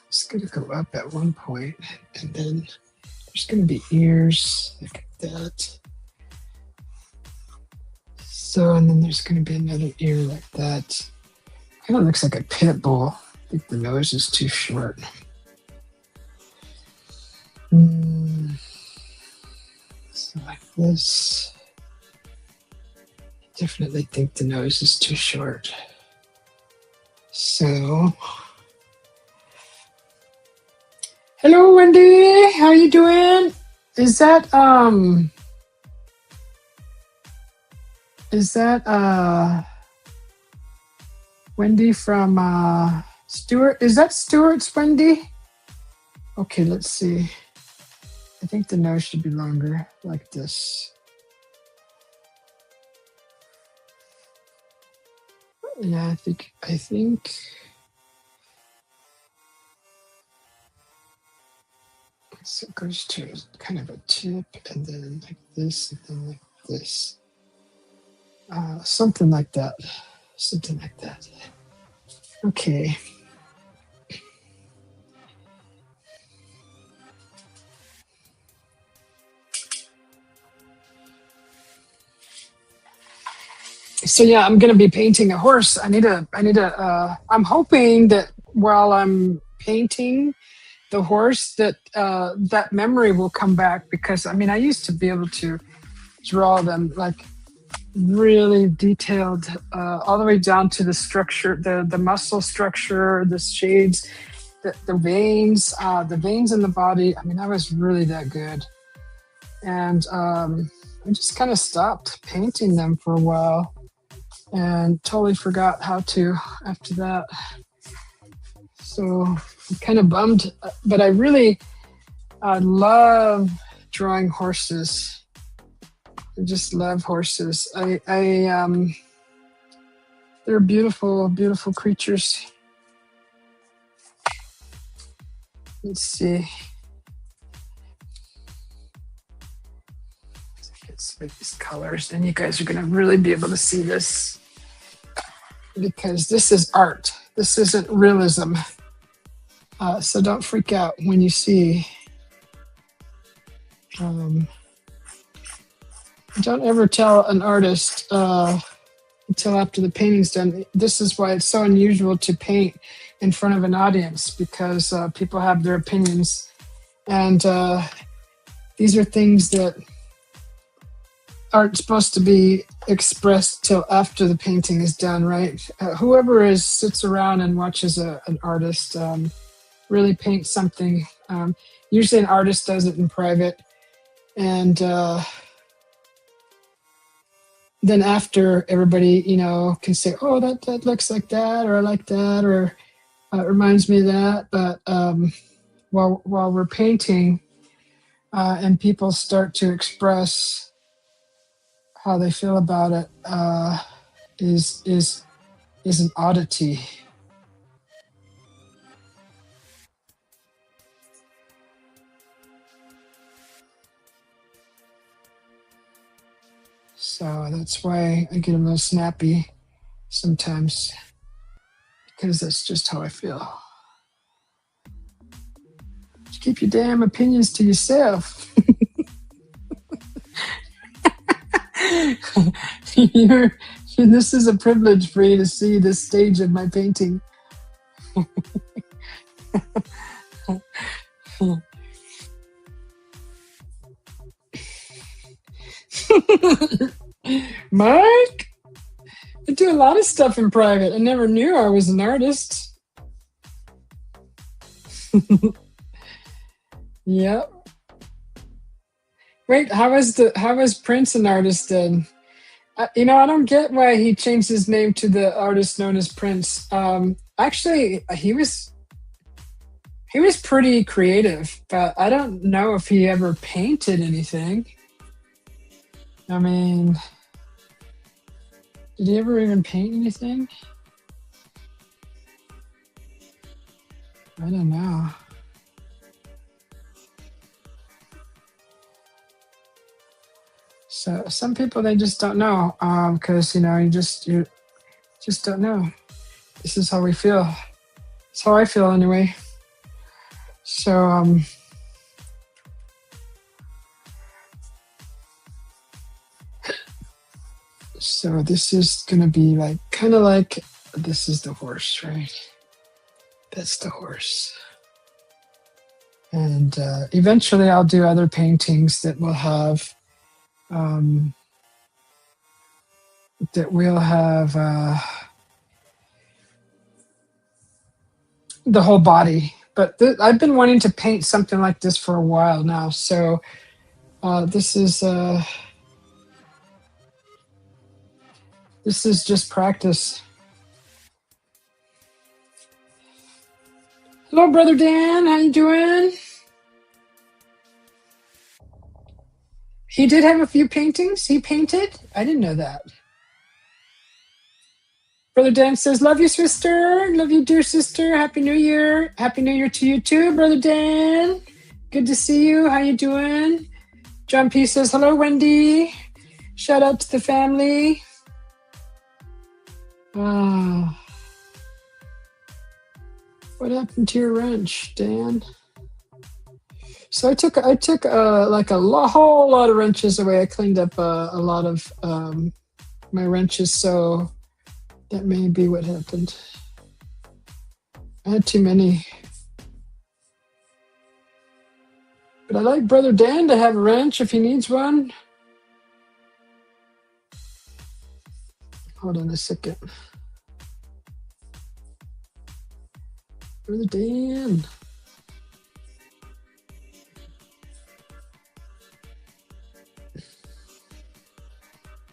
It's going to go up at one point, and then there's going to be ears like that. So, and then there's going to be another ear like that. Kind of looks like a pit bull. I think the nose is too short. So like this. I definitely think the nose is too short. So. Hello, Wendy. How you doing? Is that Wendy from Stuart? Is that Stuart's Wendy? Okay, let's see. I think the nose should be longer, like this. Yeah, I think. So it goes to kind of a tip, and then like this, and then like this. Something like that. Something like that. Okay. So yeah, I'm gonna be painting a horse. I'm hoping that while I'm painting the horse that that memory will come back, because I mean I used to be able to draw them like really detailed, all the way down to the structure, the muscle structure, the shades, the veins in the body. I mean, I was really that good, and I just kind of stopped painting them for a while, and totally forgot how to after that. So I'm kind of bummed, but I love drawing horses. I just love horses. They're beautiful, beautiful creatures. Let's see. Let's make these colors, and you guys are gonna really be able to see this because this is art. This isn't realism. So don't freak out when you see. Don't ever tell an artist until after the painting's done. This is why it's so unusual to paint in front of an audience, because people have their opinions, and these are things that aren't supposed to be expressed till after the painting is done, right? Whoever sits around and watches an artist really paint something. Usually an artist does it in private, and then after, everybody, can say, oh, that looks like that, or I like that, or it reminds me of that. But while we're painting, and people start to express how they feel about it, is an oddity. So that's why I get a little snappy sometimes, because that's just how I feel. Just keep your damn opinions to yourself. This is a privilege for you to see this stage of my painting. Mike, I do a lot of stuff in private. I never knew I was an artist. Yep. Wait, how was Prince an artist then? I don't get why he changed his name to the artist known as Prince. Actually, he was pretty creative, but I don't know if he ever painted anything. I mean, did he ever even paint anything? I don't know. So some people, they just don't know, because you just don't know. This is how we feel. It's how I feel anyway. So so this is gonna be kind of like this is the horse, right? That's the horse. And eventually I'll do other paintings that will have the whole body. But I've been wanting to paint something like this for a while now. So this is just practice. Hello, Brother Dan. How you doing? He did have a few paintings he painted? I didn't know that. Brother Dan says, love you, sister. Love you, dear sister. Happy New Year. Happy New Year to you too, Brother Dan. Good to see you. How you doing? John P says, hello, Wendy. Shout out to the family. Oh. What happened to your wrench, Dan? So I took like a whole lot of wrenches away. I cleaned up a lot of my wrenches, so that may be what happened. I had too many. But I'd like Brother Dan to have a wrench if he needs one. Hold on a second. Brother Dan.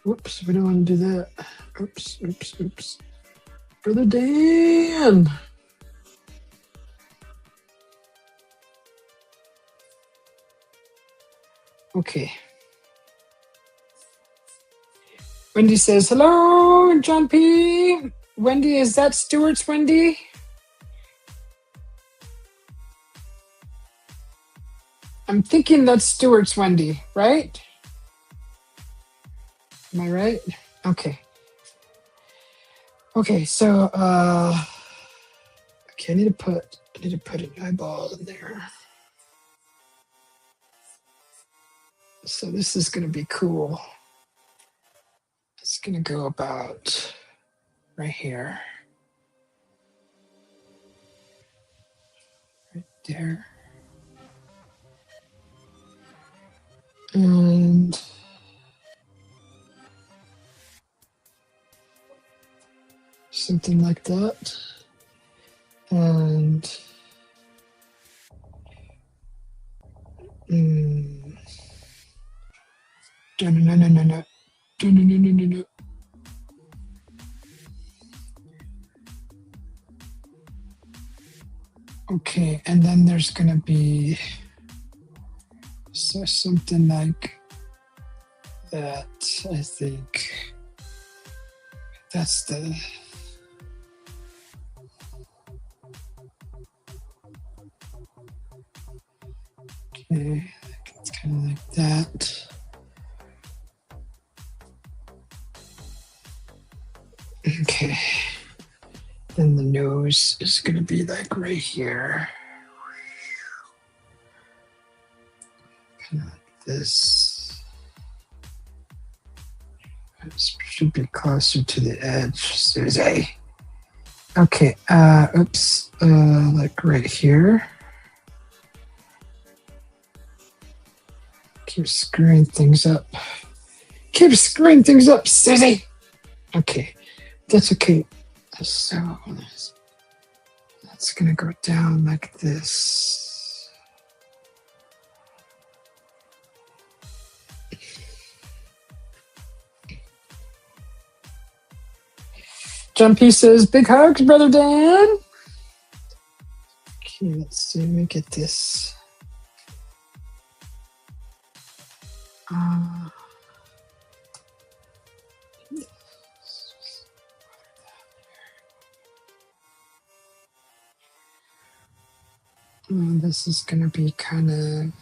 Whoops, we don't want to do that. Oops, oops, oops. Brother Dan. Okay. Wendy says, hello, John P. Wendy, is that Stewart's Wendy? I'm thinking that's Stewart's Wendy, right? Am I right? Okay. Okay, so okay, I need to put an eyeball in there. So this is gonna be cool. It's gonna go about right here. Right there. And something like that. And no. Okay, and then there's gonna be something like that. I think that's the. Okay, it's kind of like that. Okay. Then the nose is going to be like right here. Kind of like this. This should be closer to the edge, Susie. Okay, oops, like right here. Keep screwing things up. Keep screwing things up, Susie. Okay, that's okay. So that's gonna go down like this. John P says, big hugs, Brother Dan. Okay, let's see, let me get this. This is going to be kind of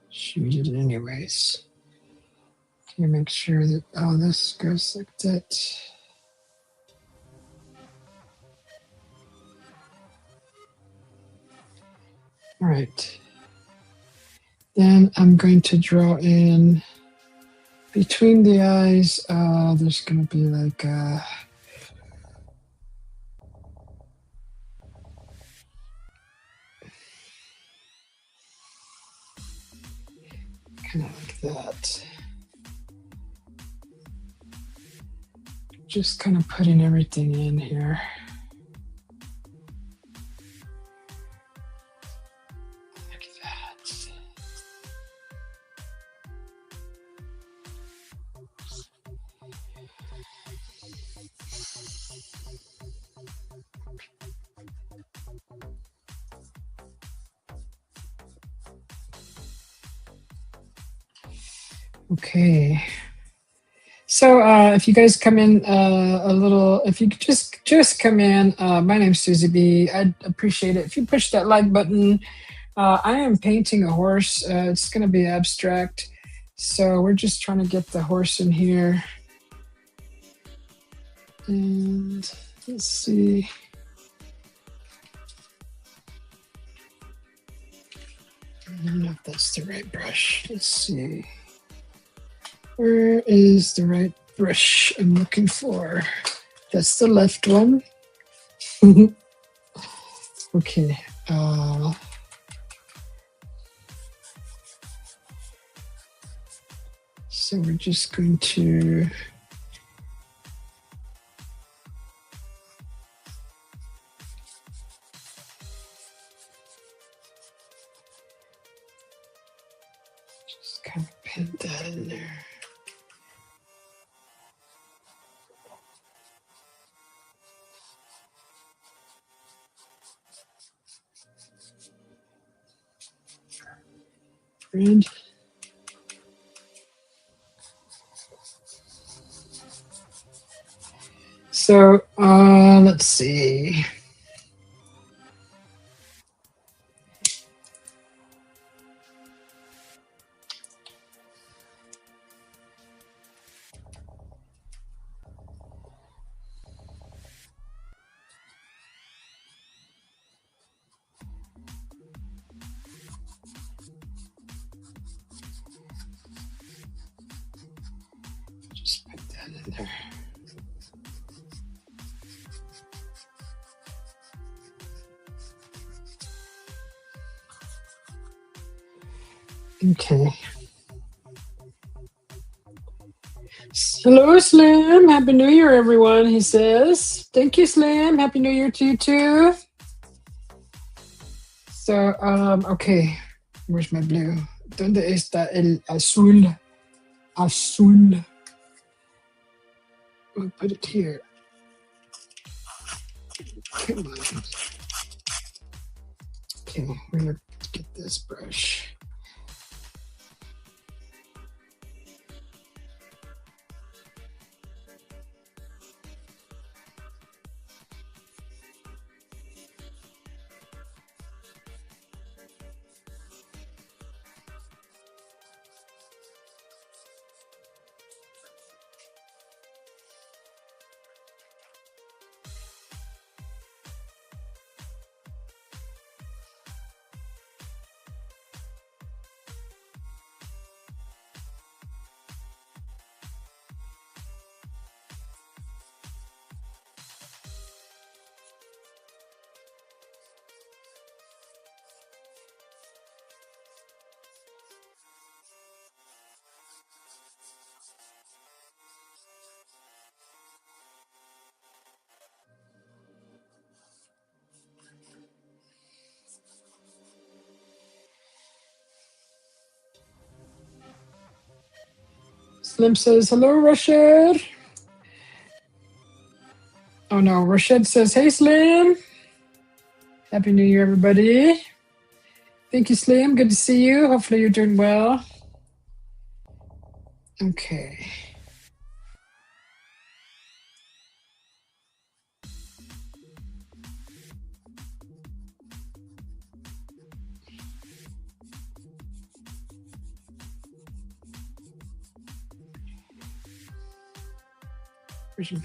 shoot it anyways. Okay, make sure that all this goes like that. All right. Then I'm going to draw in between the eyes. There's going to be like a kind of like that. Just kind of putting everything in here. Like that. Okay. So if you guys come in a little, if you could just come in, my name's Susie B. I'd appreciate it if you push that like button. I am painting a horse. It's going to be abstract. So we're just trying to get the horse in here. And let's see. I don't know if that's the right brush. Let's see. Where is the right brush I'm looking for? That's the left one. Okay. So we're just going to just kind of paint that in there. Red. So let's see. Just put that in there. Okay. Hello, Slim. Happy New Year, everyone, he says. Thank you, Slim. Happy New Year to you, too. So, okay. Where's my blue? ¿Dónde está el azul? Azul. We'll put it here. Come on. Okay, we're going to get this brush. Slim says, hello, Rashid. Oh, no. Rashid says, hey, Slim. Happy New Year, everybody. Thank you, Slim. Good to see you. Hopefully you're doing well. Okay. Where's my...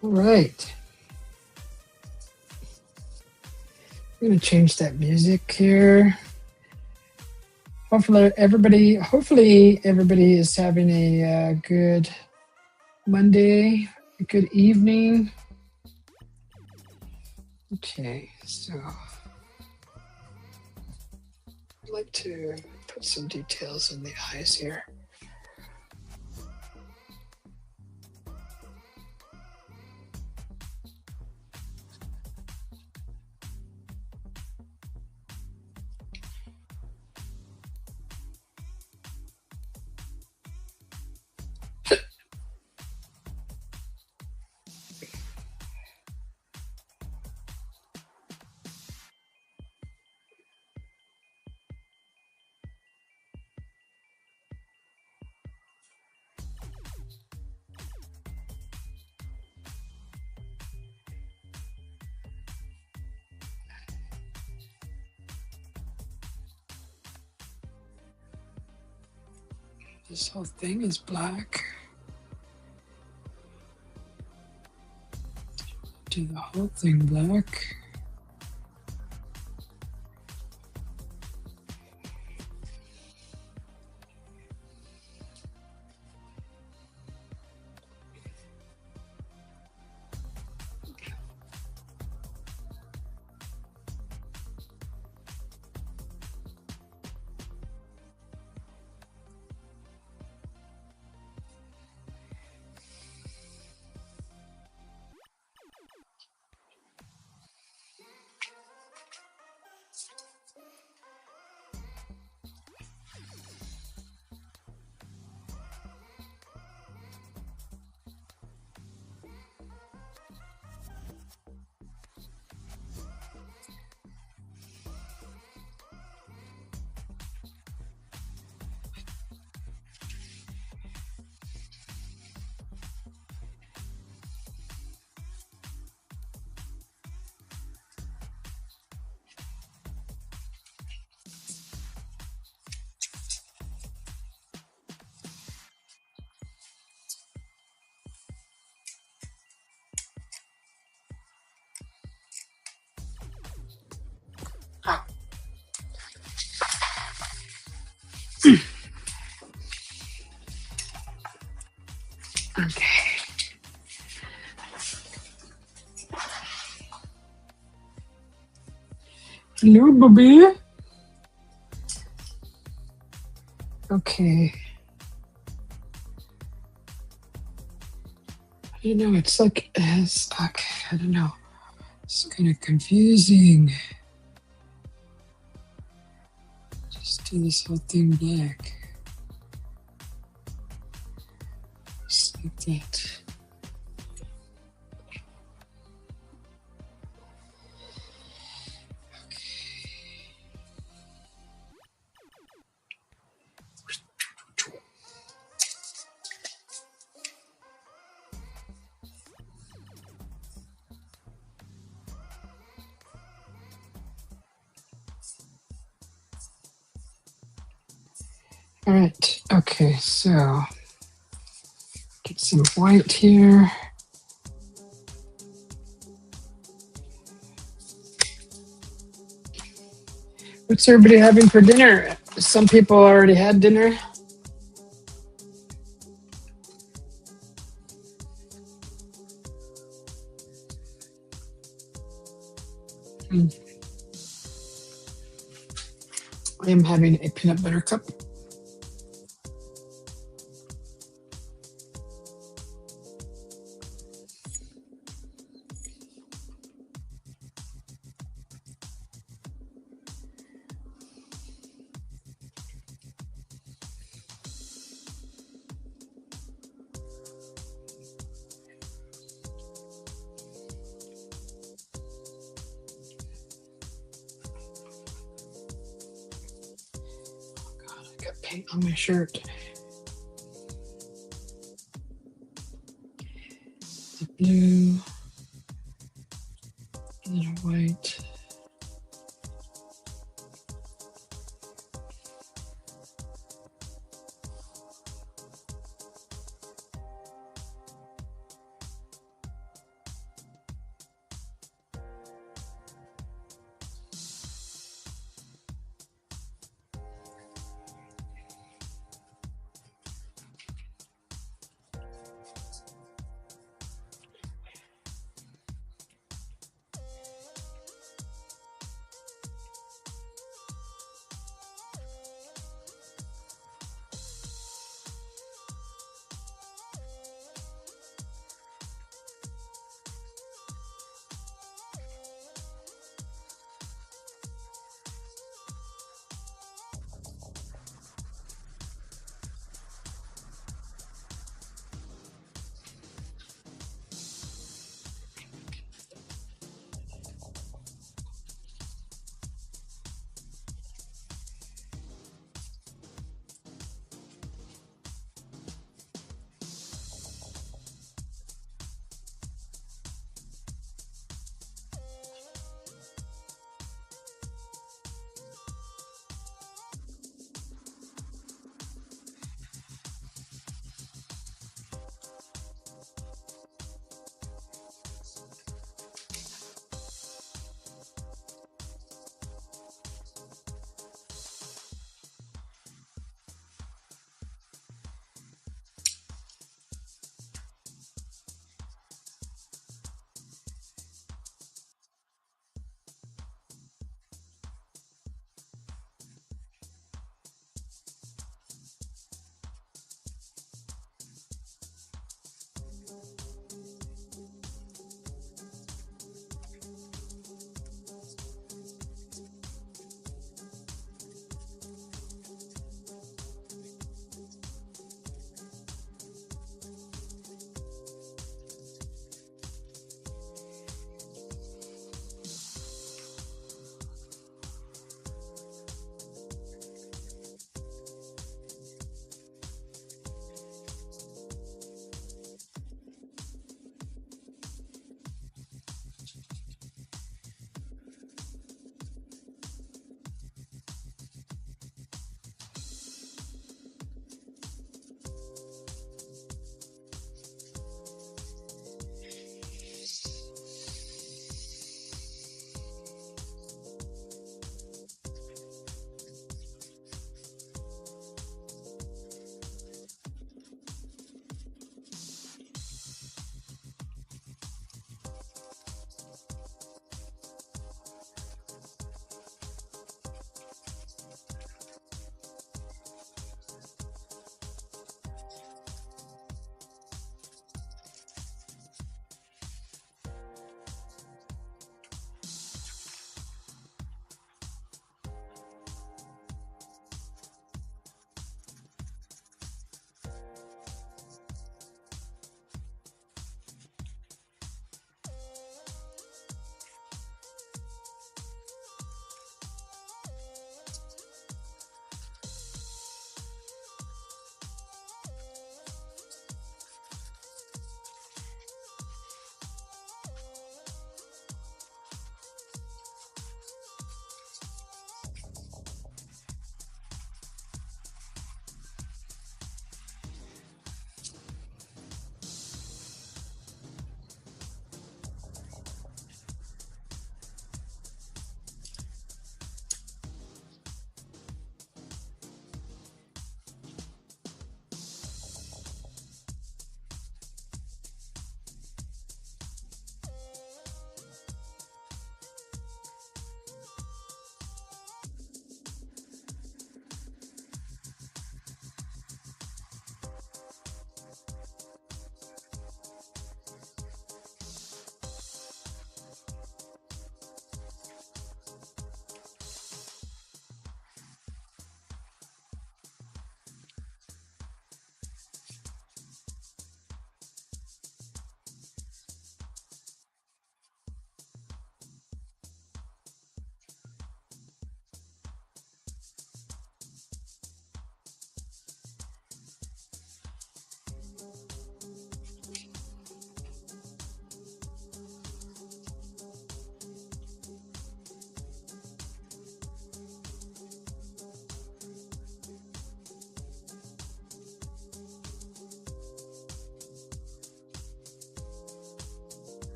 All right. I'm going to change that music here. Hopefully everybody is having a good Monday, a good evening. Okay, so I'd like to put some details in the eyes here. This whole thing is black. Do the whole thing black. Okay. Hello, Bobby. Okay. I don't know. It's like okay. I don't know. It's kind of confusing. Just do this whole thing black. Just like that. All right. Okay. So get some white here. What's everybody having for dinner? Some people already had dinner. I am having a peanut butter cup. paint on my shirt. The blue, a little white.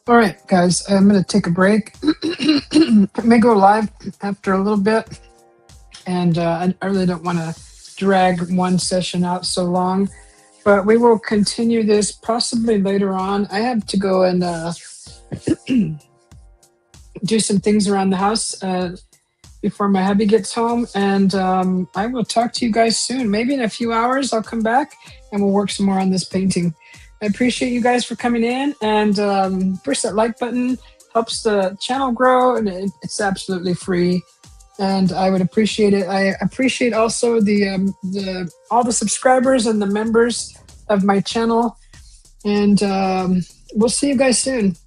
All right, guys, I'm going to take a break. I may go live after a little bit, and I really don't want to drag one session out so long, but we will continue this possibly later on. I have to go and do some things around the house before my hubby gets home, and I will talk to you guys soon. Maybe in a few hours I'll come back and we'll work some more on this painting. I appreciate you guys for coming in, and push that like button. Helps the channel grow, and it's absolutely free. And I would appreciate it. I appreciate also the all the subscribers and the members of my channel. And we'll see you guys soon.